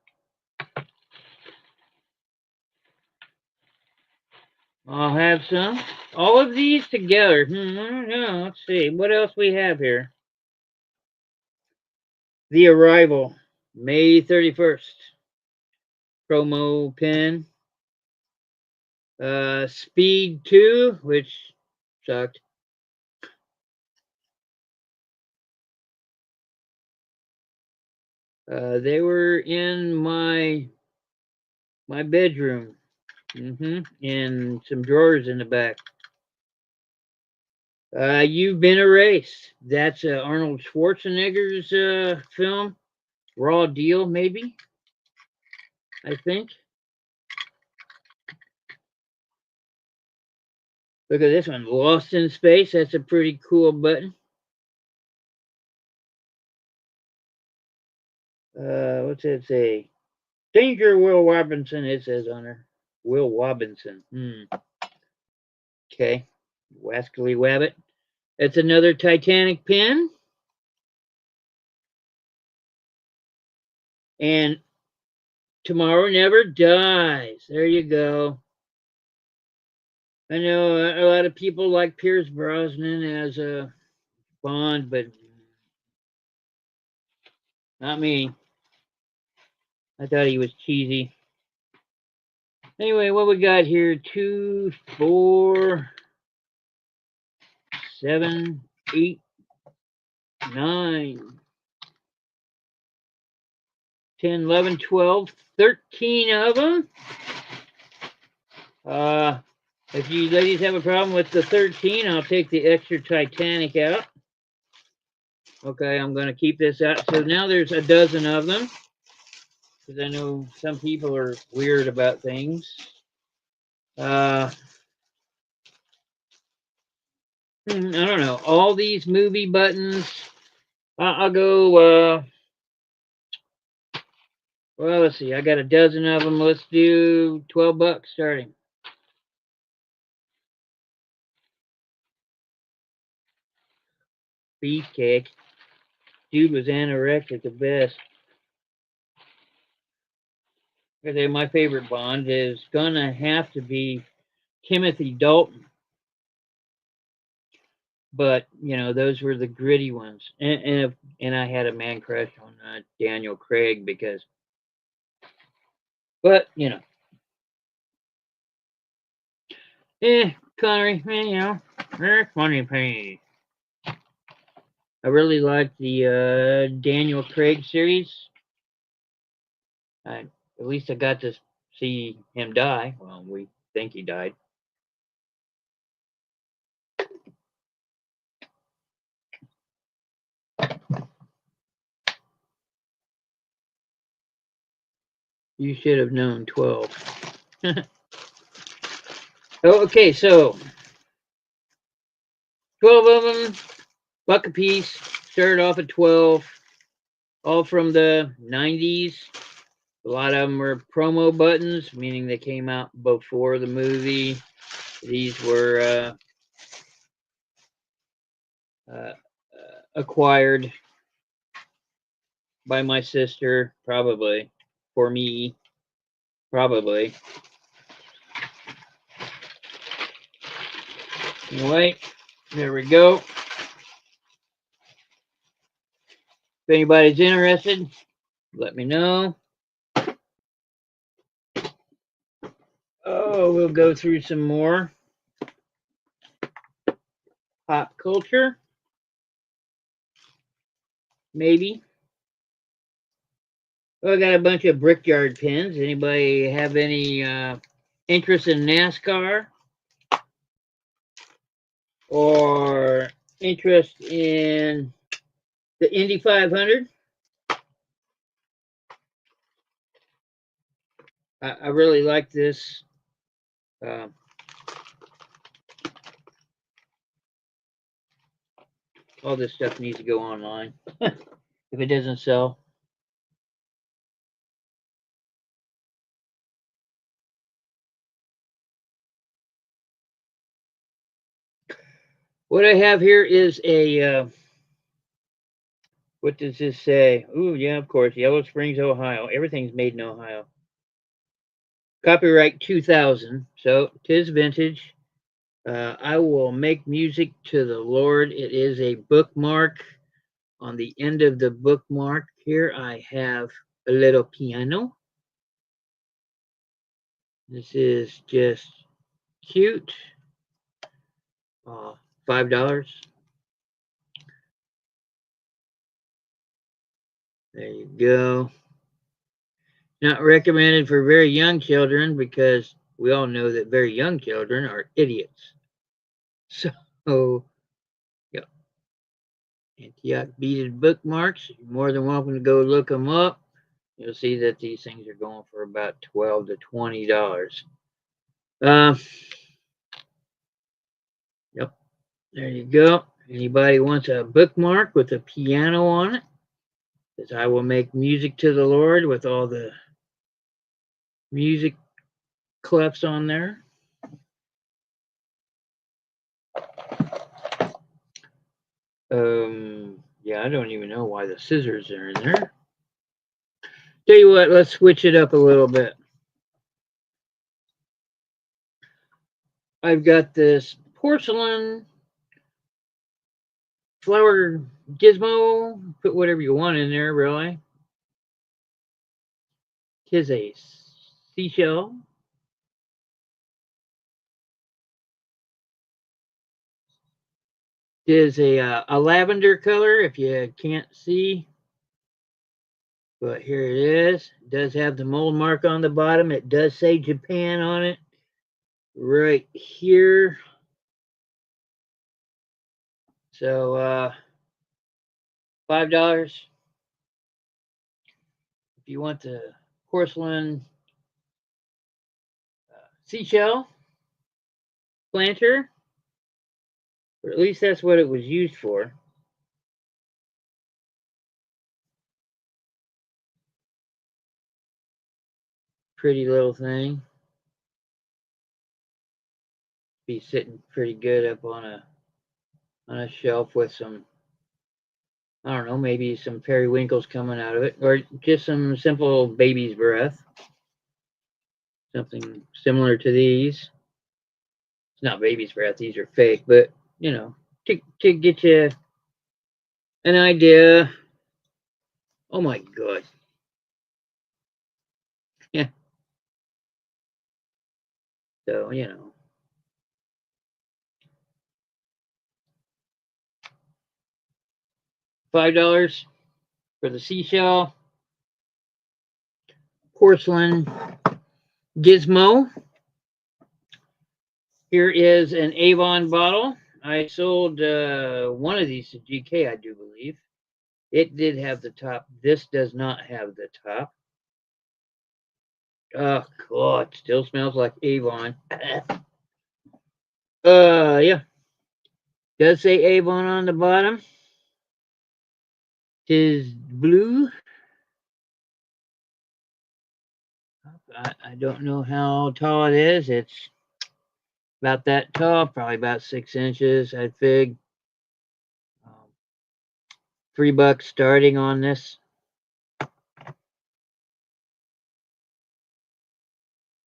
I'll have some. All of these together. Let's see. What else we have here? The Arrival, May 31st. Promo pin. Speed 2, which sucked. They were in my bedroom. And some drawers in the back. You've Been Erased. That's Arnold Schwarzenegger's film. Raw Deal, maybe. I think. Look at this one. Lost in Space. That's a pretty cool button. What's it say? Danger, Will Robinson. It says on her. Will Robinson. Okay. Wascally Wabbit. That's another Titanic pin. And Tomorrow Never Dies. There you go. I know a lot of people like Pierce Brosnan as a Bond, but not me. I thought he was cheesy. Anyway, what we got here? 2, 4, 7, 8, 9, 10, 11, 12, 13 of them. If you ladies have a problem with the 13, I'll take the extra Titanic out. Okay, I'm going to keep this out. So now there's a dozen of them. Because I know some people are weird about things. I don't know. All these movie buttons. I'll go. Well, let's see. I got a dozen of them. Let's do $12 starting. Beefcake. Dude was anorexic at best. Okay, my favorite Bond is gonna have to be Timothy Dalton. But you know, those were the gritty ones, and I had a man crush on Daniel Craig because. But you know, Connery, you know, funny pay. I really like the Daniel Craig series. At least I got to see him die. Well, we think he died. You should have known 12. Okay, so 12 of them, buck a piece. Started off at 12, all from the 90s. A lot of them were promo buttons, meaning they came out before the movie. These were acquired by my sister, probably, for me, probably. Anyway, there we go. If anybody's interested, let me know. Oh, we'll go through some more pop culture. Maybe. Well, I got a bunch of Brickyard pins. Anybody have any interest in NASCAR? Or interest in the Indy 500? I really like this. All this stuff needs to go online if it doesn't sell. What I have here is a, what does this say? Oh, yeah, of course, Yellow Springs, Ohio. Everything's made in Ohio. Copyright 2000, so 'tis vintage. I will make music to the Lord. It is a bookmark. On the end of the bookmark here, I have a little piano. This is just cute. $5. There you go. Not recommended for very young children because we all know that very young children are idiots. So, yeah. Antioch beaded bookmarks. You're more than welcome to go look them up. You'll see that these things are going for about $12 to $20. Yep. There you go. Anybody wants a bookmark with a piano on it? Because I will make music to the Lord with all the music clefs on there. Yeah, I don't even know why the scissors are in there. Tell you what, let's switch it up a little bit. I've got this porcelain flower gizmo. Put whatever you want in there, really. Tis a seashell. Tis a lavender color, if you can't see. But here it is. It does have the mold mark on the bottom. It does say Japan on it. Right here. So $5. If you want the porcelain seashell planter, or at least that's what it was used for. Pretty little thing. Be sitting pretty good up on a shelf with some, I don't know, maybe some periwinkles coming out of it, or just some simple baby's breath. Something similar to these. It's not baby's breath; these are fake, but you know, to get you an idea. Oh my god! Yeah. So you know. $5 for the seashell porcelain gizmo. Here is an Avon bottle. I sold one of these to GK, I do believe. It did have the top. This does not have the top. Oh God, it still smells like Avon. Yeah. Does say Avon on the bottom. Tis blue. I don't know how tall it is. It's about that tall, probably about 6 inches, I fig. Um, $3 starting on this.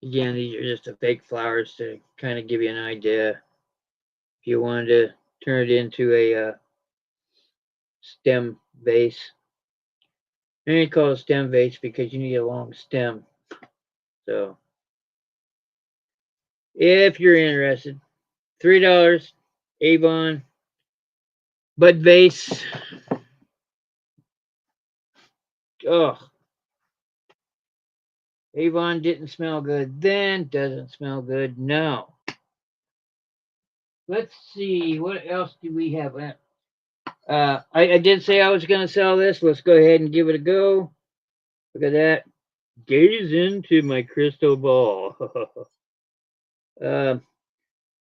Again, these are just the fake flowers to kind of give you an idea. If you wanted to turn it into a stem vase. And you call it a stem vase because you need a long stem. So if you're interested, $3, Avon, Bud Vase. Oh, Avon didn't smell good then, doesn't smell good now. Let's see, what else do we have? I did say I was going to sell this. Let's go ahead and give it a go. Look at that. Gaze into my crystal ball. uh,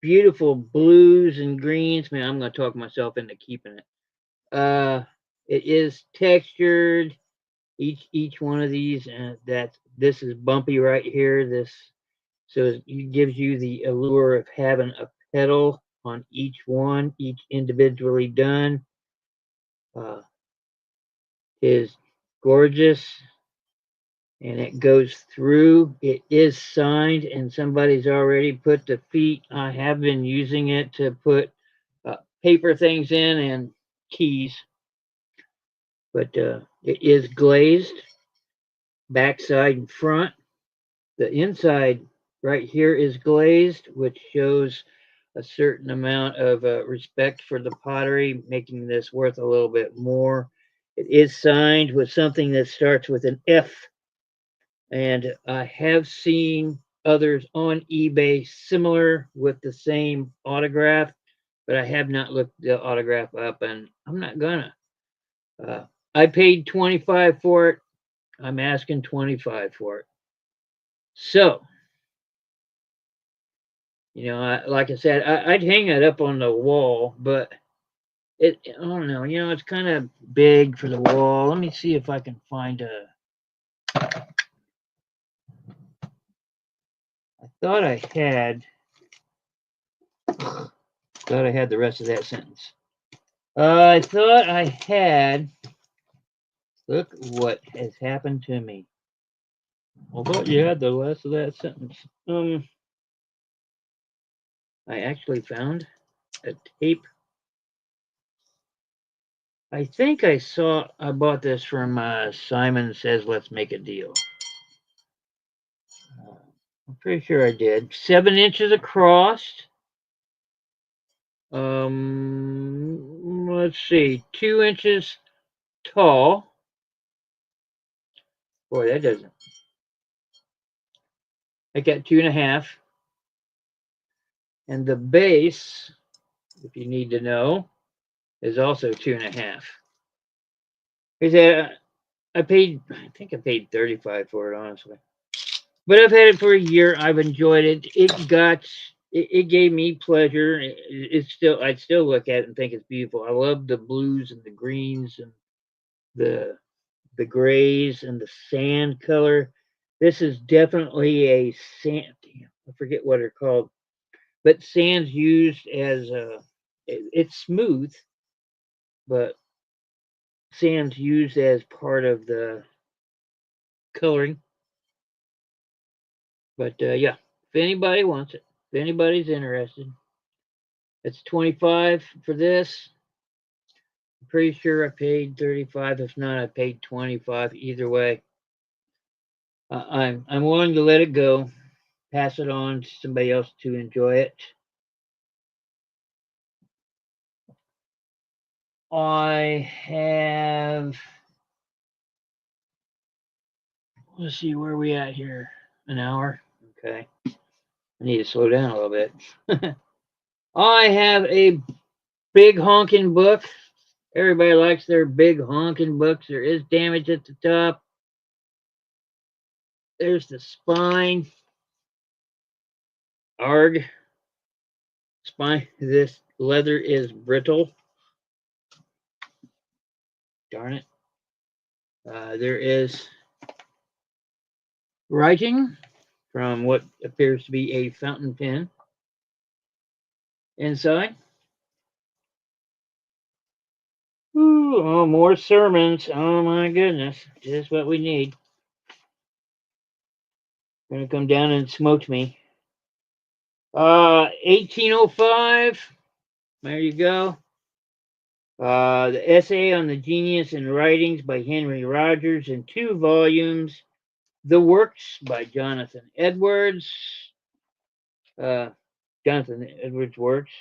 Beautiful blues and greens. Man, I'm going to talk myself into keeping it. It is textured. Each one of these, this is bumpy right here. So it gives you the allure of having a petal on each one, each individually done. Is gorgeous, and it goes through. It is signed, and somebody's already put the feet. I have been using it to put paper things in and keys, but it is glazed, backside and front. The inside right here is glazed, which shows a certain amount of respect for the pottery, making this worth a little bit more. It is signed with something that starts with an F, and I have seen others on eBay similar with the same autograph, but I have not looked the autograph up, and I'm not gonna. I paid 25 for it. I'm asking 25 for it. So, like I said, I'd hang it up on the wall, but I don't know. It's kind of big for the wall. Let me see if I can find a. I thought I had. Thought I had the rest of that sentence. I thought I had. Look what has happened to me. I thought you had the rest of that sentence. I actually found a tape. I think I bought this from Simon Says Let's Make a Deal. I'm pretty sure I did. 7 inches across. Let's see, 2 inches tall. Boy, that doesn't. I got 2.5. And the base, if you need to know, is also 2.5. I said I think I paid 35 for it, honestly. But I've had it for a year. I've enjoyed it. It gave me pleasure. I'd still look at it and think it's beautiful. I love the blues and the greens and the the grays and the sand color. This is definitely a sand. I forget what they're called, but sand's used as it's smooth, but sand's used as part of the coloring. But yeah, if anybody wants it, if anybody's interested, it's 25 for this. I'm pretty sure I paid 35. If not, I paid 25. Either way, I'm willing to let it go, pass it on to somebody else to enjoy it. I have. Let's see where we at here. An hour. Okay. I need to slow down a little bit. I have a big honking book. Everybody likes their big honking books. There is damage at the top. There's the spine. Arg. Spine. This leather is brittle. Darn it. There is writing from what appears to be a fountain pen inside. Ooh, oh, more sermons. Oh my goodness. Just what we need. Gonna come down and smoke me. 1805. There you go. The essay on the genius and writings by Henry Rogers in 2 volumes. The Works by Jonathan Edwards. Jonathan Edwards Works.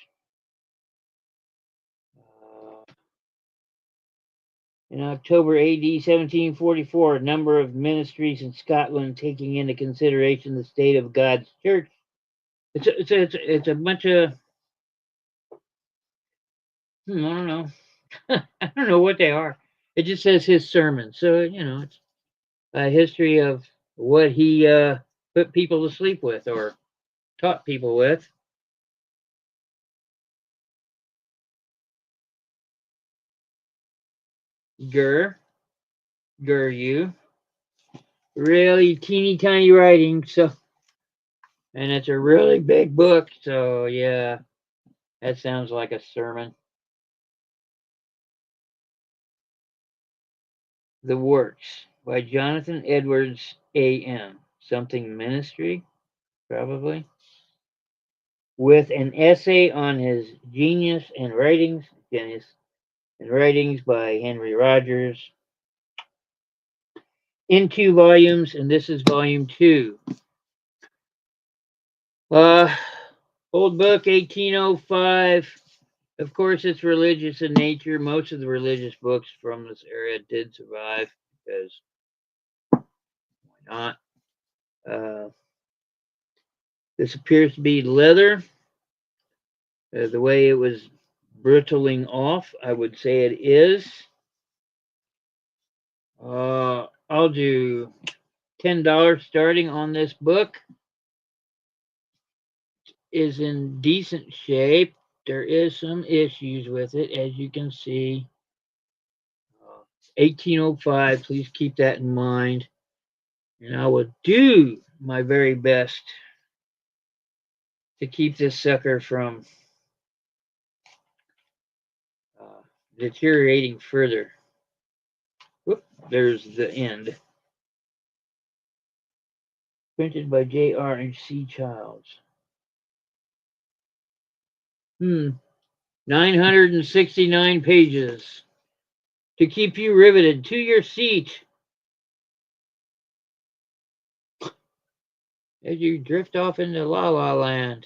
In October AD 1744, a number of ministries in Scotland taking into consideration the state of God's church. It's a bunch of I don't know. I don't know what they are. It just says his sermon, so it's a history of what he put people to sleep with or taught people with. You. Really teeny tiny writing, and it's a really big book, so yeah, that sounds like a sermon. The Works by Jonathan Edwards A.M. Something Ministry, probably. With an essay on his genius and writings by Henry Rogers in 2 volumes, and this is volume 2. Old book, 1805. Of course, it's religious in nature. Most of the religious books from this era did survive because why not? This appears to be leather. The way it was brittling off, I would say it is. I'll do $10 starting on this book. Is in decent shape. There is some issues with it, as you can see. 1805, please keep that in mind. And I will do my very best to keep this sucker from deteriorating further. Whoop, there's the end. Printed by J.R. and C. Childs. 969 pages to keep you riveted to your seat as you drift off into La La Land.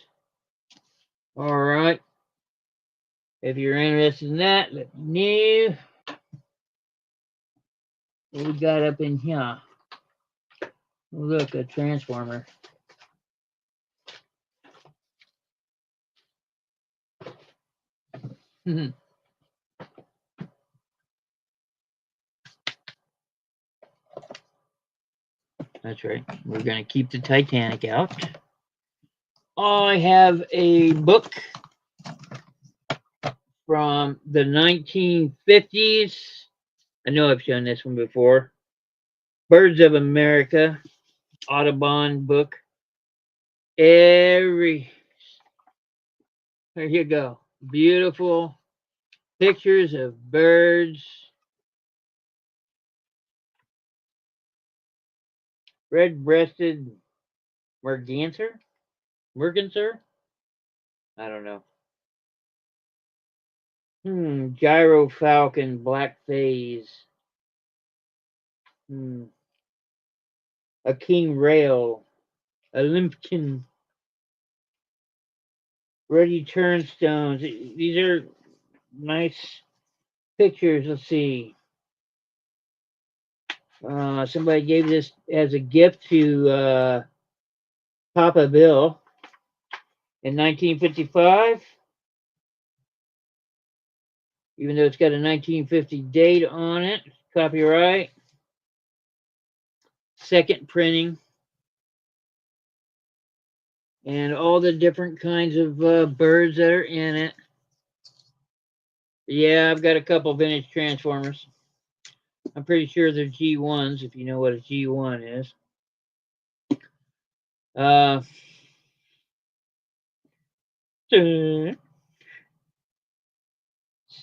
All right. If you're interested in that, let me know. What we got up in here? Look, a transformer. That's right. We're going to keep the Titanic out. I have a book from the 1950s. I know I've shown this one before. Birds of America, Audubon book. There you go. Beautiful pictures of birds. Red-breasted merganser? I don't know. Gyrofalcon, black phase. A king rail. A limpkin. Ruddy turnstones. These are nice pictures. Let's see. Somebody gave this as a gift to Papa Bill in 1955. Even though it's got a 1950 date on it, copyright. Second printing. and all the different kinds of birds that are in it. Yeah, I've got a couple vintage Transformers. I'm pretty sure they're G1s, if you know what a G1 is. Let's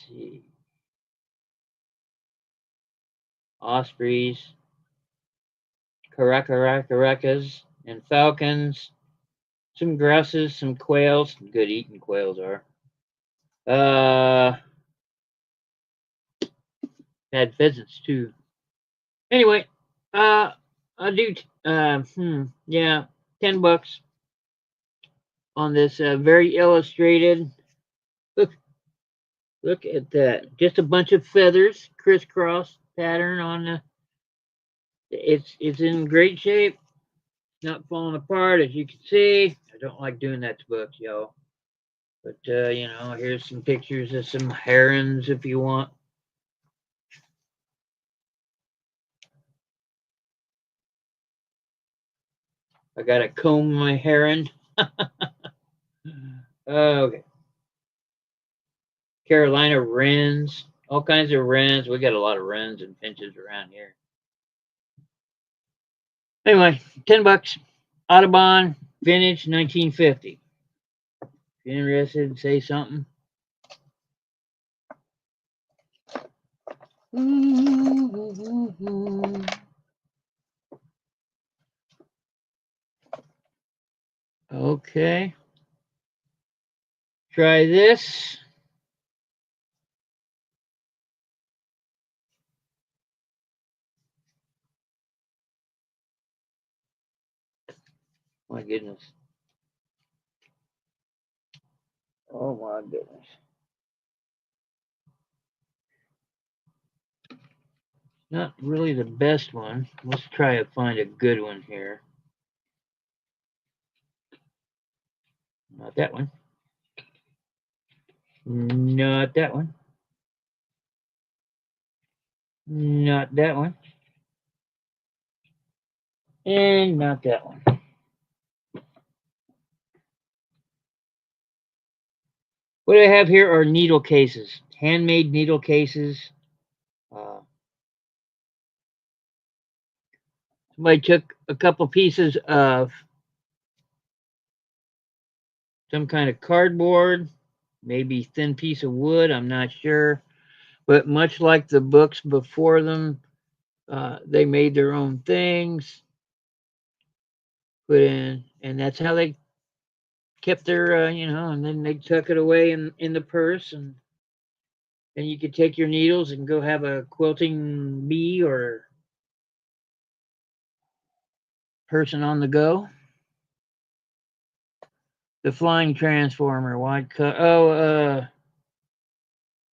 see. Ospreys, Caracas, and falcons. Some grasses, some quails. Good eating quails are. Had pheasants too. Anyway, I'll do. Yeah, $10 on this very illustrated. Look at that. Just a bunch of feathers, crisscross pattern on the. It's in great shape. Not falling apart, as you can see. I don't like doing that to books, y'all. But here's some pictures of some herons if you want. I gotta comb my heron. Okay. Carolina wrens, all kinds of wrens. We got a lot of wrens and finches around here. Anyway, $10. Audubon, vintage, 1950. If you're interested, say something. Okay. Try this. My goodness. Oh my goodness. Not really the best one. Let's try to find a good one here. Not that one. Not that one. Not that one. And not that one. What I have here are needle cases, handmade needle cases. Somebody took a couple pieces of some kind of cardboard, maybe thin piece of wood, I'm not sure. But much like the books before them, they made their own things, put in, and that's how they kept their, and then they tuck it away in the purse, and then you could take your needles and go have a quilting bee or person on the go. The flying transformer, wide cut. Oh,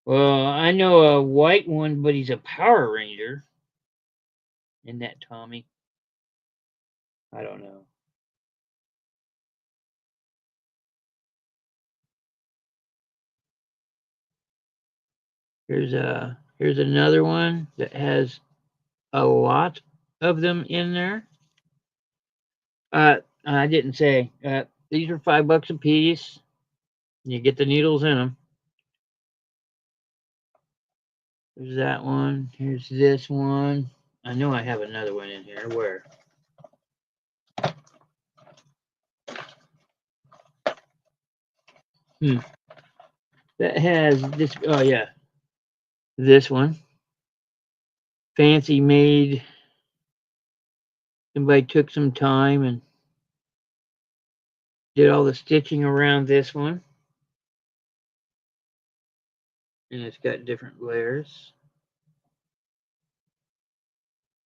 well, I know a white one, but he's a Power Ranger. Isn't that Tommy? I don't know. Here's another one that has a lot of them in there. I didn't say. These are $5 a piece. You get the needles in them. There's that one. Here's this one. I know I have another one in here. Where? That has this. Oh yeah, this one. Fancy made. Somebody took some time and did all the stitching around this one. And it's got different layers.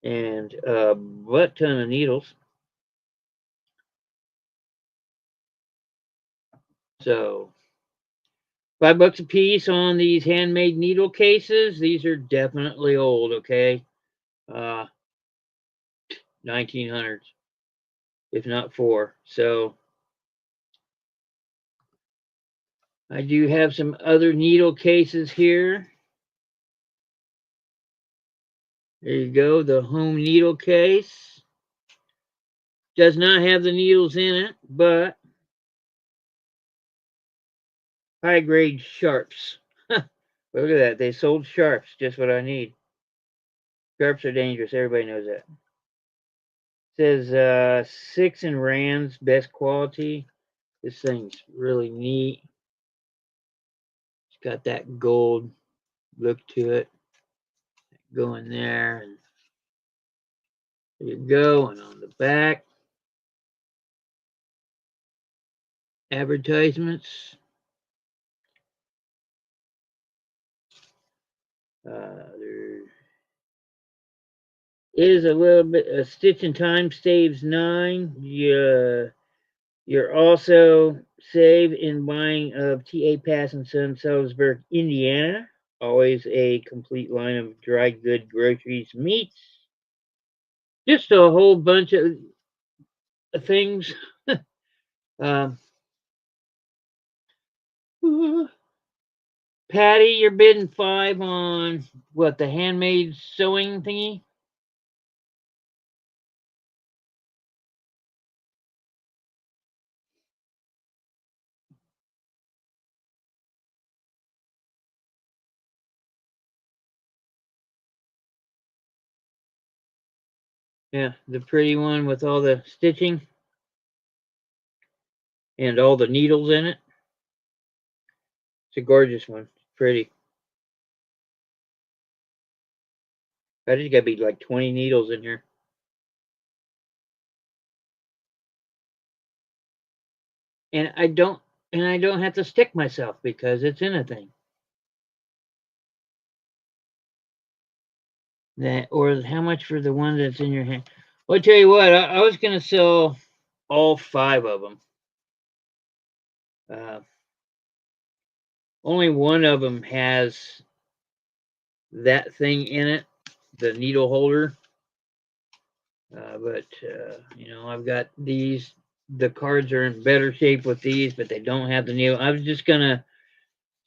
And a butt ton of needles. So $5 a piece on these handmade needle cases. These are definitely old, okay? 1900s, if not four. So I do have some other needle cases here. There you go, the home needle case. Does not have the needles in it, but high grade sharps. Look at that. They sold sharps, just what I need. Sharps are dangerous. Everybody knows that. It says 6 in rands, best quality. This thing's really neat. It's got that gold look to it. Go in there, and there you go. And on the back, advertisements. There is a little bit. A stitch in time saves 9. You're also saved in buying of T.A. Pass and Son, Salisbury, Indiana. Always a complete line of dry good groceries, meats, just a whole bunch of things. um, Patty, you're bidding 5 on what, the handmade sewing thingy? Yeah, the pretty one with all the stitching and all the needles in it. It's a gorgeous one. Pretty. I just gotta be like 20 needles in here. And I don't have to stick myself because it's in a thing. That, or how much for the one that's in your hand? Well, I tell you what, I was gonna sell all 5 of them. Only one of them has that thing in it, the needle holder. But you know, I've got these. The cards are in better shape with these, but they don't have the needle. I was just gonna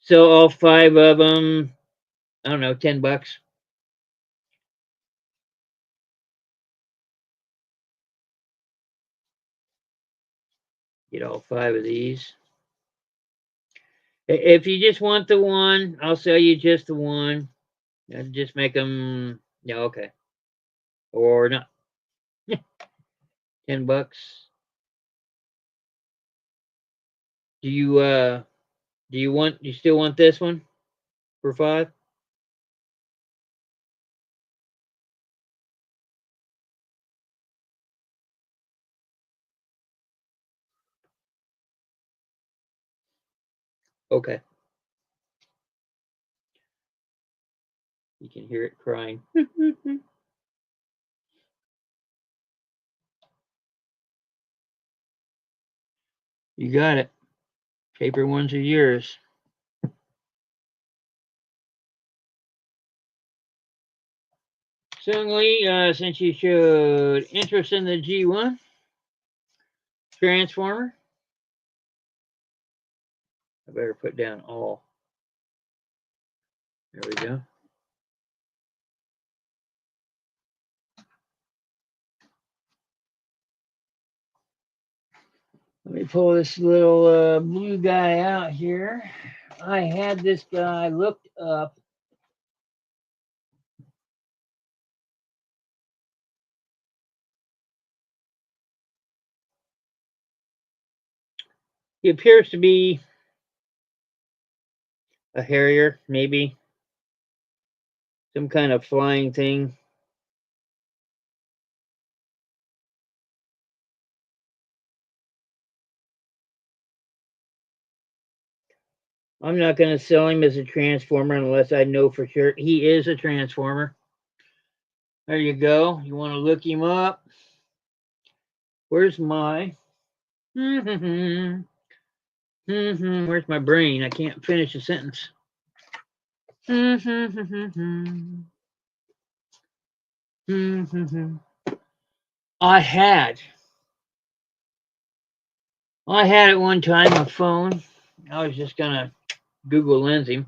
sell all 5 of them. I don't know, $10. Get all 5 of these. If you just want the one, I'll sell you just the one. Just make them. Yeah, okay. Or not. $10. Do you still want this one for 5? Okay. You can hear it crying. You got it. Paper ones are yours. Sung Lee, since you showed interest in the G1 Transformer, I better put down all. There we go. Let me pull this little blue guy out here. I had this guy looked up. He appears to be a Harrier, maybe. Some kind of flying thing. I'm not going to sell him as a Transformer unless I know for sure he is a Transformer. There you go. You want to look him up? Where's my... Where's my brain? I can't finish a sentence. I had at one time a phone. I was just gonna Google lens him.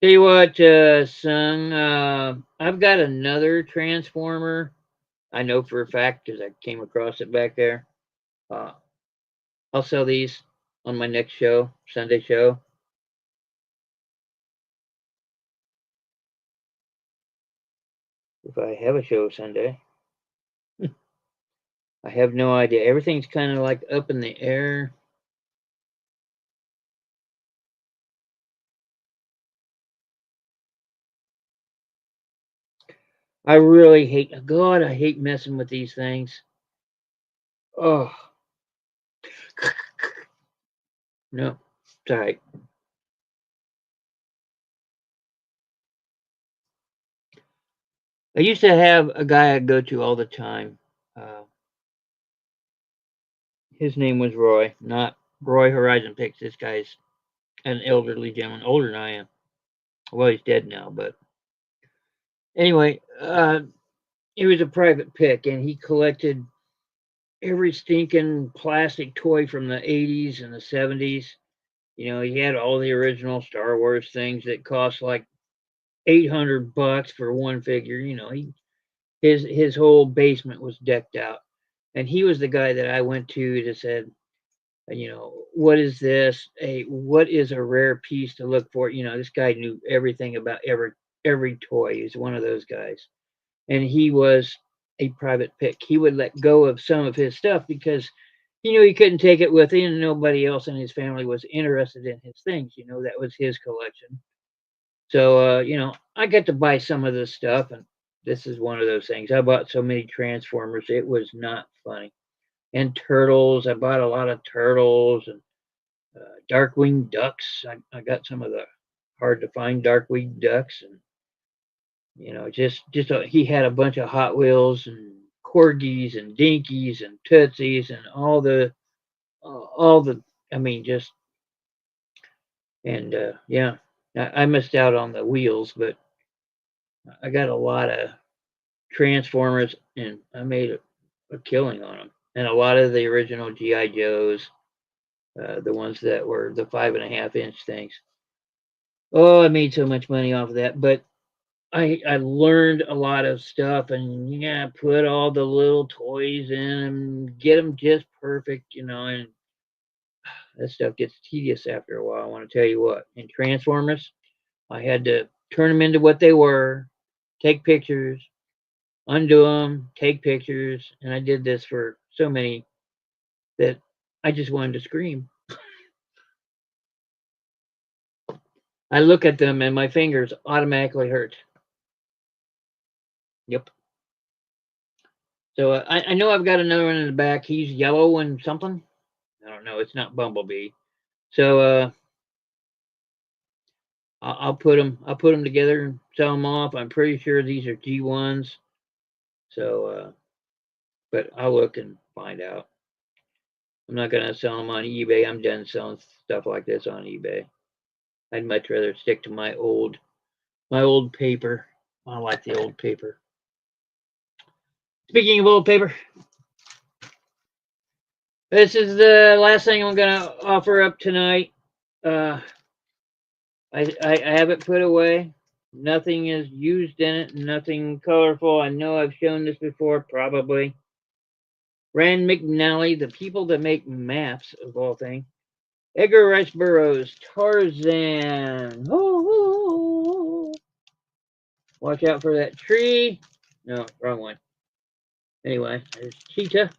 Tell you what, son, I've got another Transformer. I know for a fact because I came across it back there. I'll sell these on my next show, Sunday show. If I have a show Sunday. I have no idea. Everything's kind of like up in the air. I really hate, God, I hate messing with these things. Oh, no, it's all right. I used to have a guy I'd go to all the time. His name was Roy, not Roy Horizon Picks. This guy's an elderly gentleman, older than I am. Well, he's dead now, but anyway, he was a private pick, and he collected every stinking plastic toy from the 80s and the 70s. You know, he had all the original Star Wars things that cost like $800 for one figure. You know, his whole basement was decked out, and he was the guy that I went to said, you know, what is this? What is a rare piece to look for? You know, this guy knew everything about every toy. He's one of those guys, and he was a private pick. He would let go of some of his stuff because he knew he couldn't take it with him, and nobody else in his family was interested in his things. You know, that was his collection. So, you know, I got to buy some of this stuff, and this is one of those things. I bought so many Transformers, it was not funny. And turtles, I bought a lot of turtles and Darkwing ducks. I got some of the hard to find Darkwing ducks, and you know, he had a bunch of Hot Wheels and corgis and dinkies and tootsies and all the. I mean, just and yeah, I missed out on the wheels, but I got a lot of Transformers, and I made a killing on them. And a lot of the original GI Joes, the ones that were the 5.5 inch things. Oh, I made so much money off of that, but I learned a lot of stuff, and yeah, put all the little toys in and get them just perfect, you know. And that stuff gets tedious after a while. I want to tell you what. In Transformers, I had to turn them into what they were, take pictures, undo them, take pictures, and I did this for so many that I just wanted to scream. I look at them and my fingers automatically hurt. Yep. So I know I've got another one in the back. He's yellow and something. I don't know. It's not Bumblebee. So I'll put them together and sell them off. I'm pretty sure these are G1s. So but I'll look and find out. I'm not gonna sell them on eBay. I'm done selling stuff like this on eBay. I'd much rather stick to my old paper. I like the old paper. Speaking of old paper, this is the last thing I'm gonna offer up tonight. Uh, I have it put away. Nothing is used in it. Nothing colorful. I know I've shown this before, probably. Rand McNally, the people that make maps of all things. Edgar Rice Burroughs, Tarzan. Oh, watch out for that tree. No, wrong one. Anyway, there's Cheetah.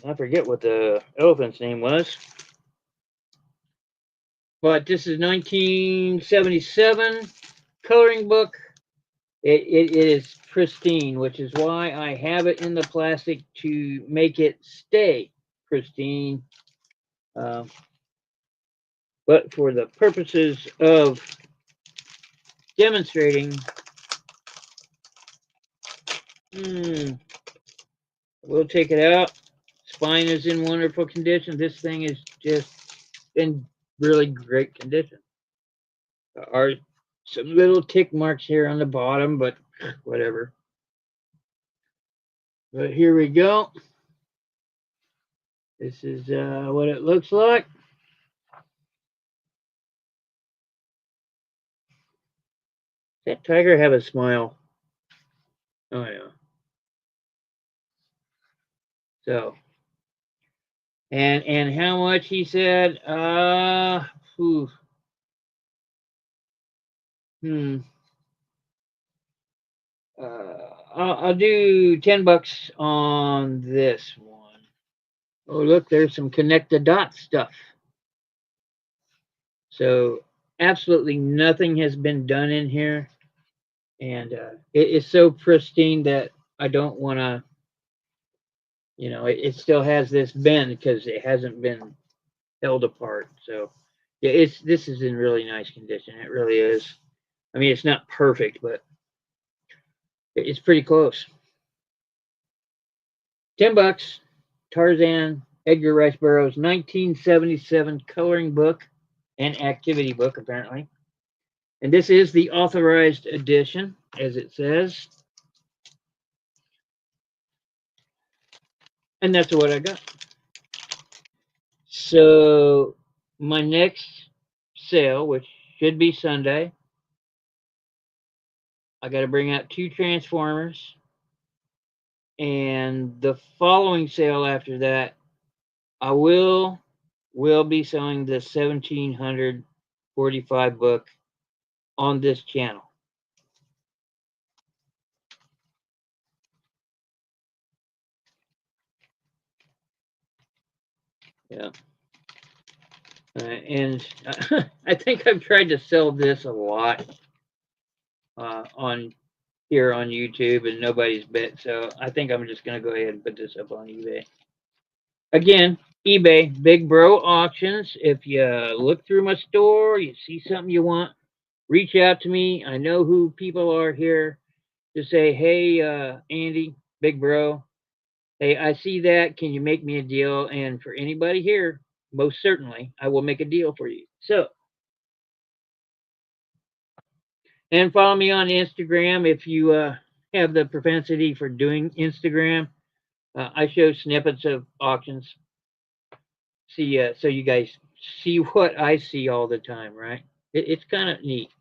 I forget what the elephant's name was. But this is 1977 coloring book. It is pristine, which is why I have it in the plastic to make it stay pristine. Uh, but for the purposes of demonstrating, we'll take it out. Spine is in wonderful condition. This thing is just in really great condition. There are some little tick marks here on the bottom, but whatever. But here we go. This is what it looks like. Does that tiger have a smile? Oh yeah. So, and how much he said? Whew, hmm. I'll do $10 on this one. Oh, look, there's some connect the dots stuff. So absolutely nothing has been done in here, and it is so pristine that I don't want to. It still has this bend because it hasn't been held apart. So yeah, this is in really nice condition. It really is. I mean, it's not perfect, but it's pretty close. $10. Tarzan, Edgar Rice Burroughs, 1977 coloring book and activity book, apparently. And this is the authorized edition, as it says. And that's what I got. So my next sale, which should be Sunday, I got to bring out 2 Transformers. And the following sale after that, I will be selling the 1745 book on this channel. Yeah. And I think I've tried to sell this a lot on here on YouTube, and nobody's bit. So I think I'm just going to go ahead and put this up on eBay. Again, eBay, Big Bro Auctions. If you look through my store, you see something you want, reach out to me. I know who people are here to say, hey, Andy, Big Bro, hey, I see that. Can you make me a deal? And for anybody here, most certainly, I will make a deal for you. So, and follow me on Instagram if you have the propensity for doing Instagram. I show snippets of auctions. See, so you guys see what I see all the time, right? It's kind of neat.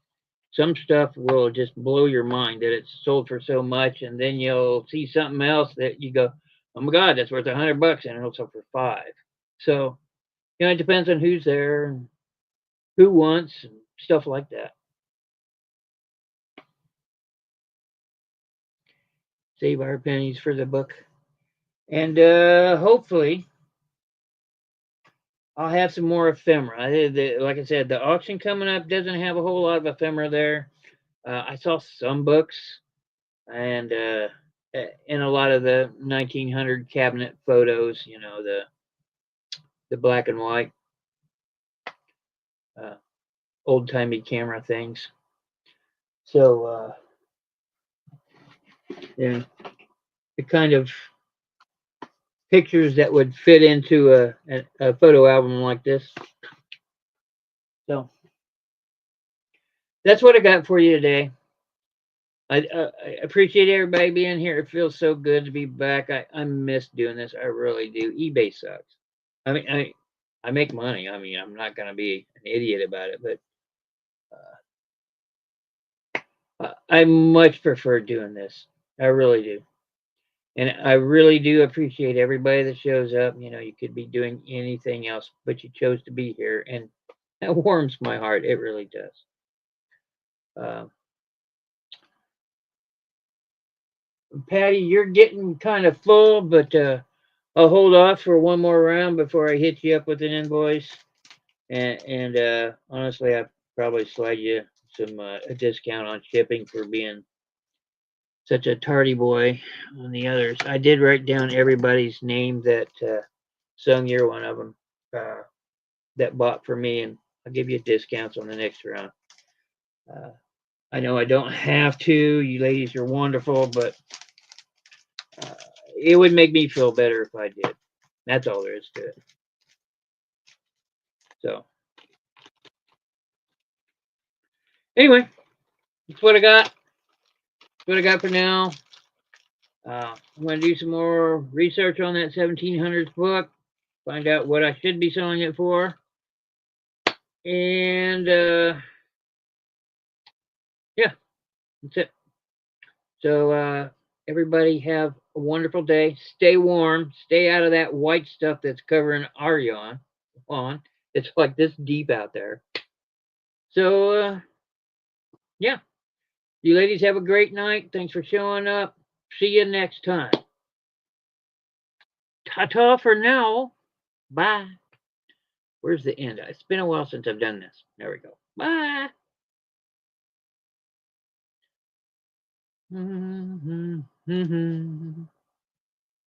Some stuff will just blow your mind that it's sold for so much, and then you'll see something else that you go, "Oh my God, that's worth $100," and it'll sell for 5. So, it depends on who's there and who wants and stuff like that. Save our pennies for the book, and hopefully I'll have some more ephemera. Like I said, the auction coming up doesn't have a whole lot of ephemera there. I saw some books and a lot of the 1900 cabinet photos, the black and white, uh, old timey camera things. So yeah, the kind of pictures that would fit into a photo album like this. So that's what I got for you today. I appreciate everybody being here. It feels so good to be back. I miss doing this. I really do. eBay sucks. I mean, I make money. I mean, I'm not going to be an idiot about it, but I much prefer doing this. I really do. And I really do appreciate everybody that shows up. You could be doing anything else, but you chose to be here. And that warms my heart. It really does. Uh, Patty, you're getting kind of full, but I'll hold off for one more round before I hit you up with an invoice. And honestly, I probably slide you some a discount on shipping for being such a tardy boy on the others. I did write down everybody's name that Sung, you're one of them that bought for me, and I'll give you discounts on the next round. Uh, I know I don't have to. You ladies are wonderful, but uh, it would make me feel better if I did. That's all there is to it. So, anyway, that's what I got. That's what I got for now. I'm going to do some more research on that 1700s book, find out what I should be selling it for. And yeah, that's it. So Everybody have a wonderful day. Stay warm. Stay out of that white stuff that's covering our lawn. It's like this deep out there. So, yeah. You ladies have a great night. Thanks for showing up. See you next time. Ta-ta for now. Bye. Where's the end? It's been a while since I've done this. There we go. Bye.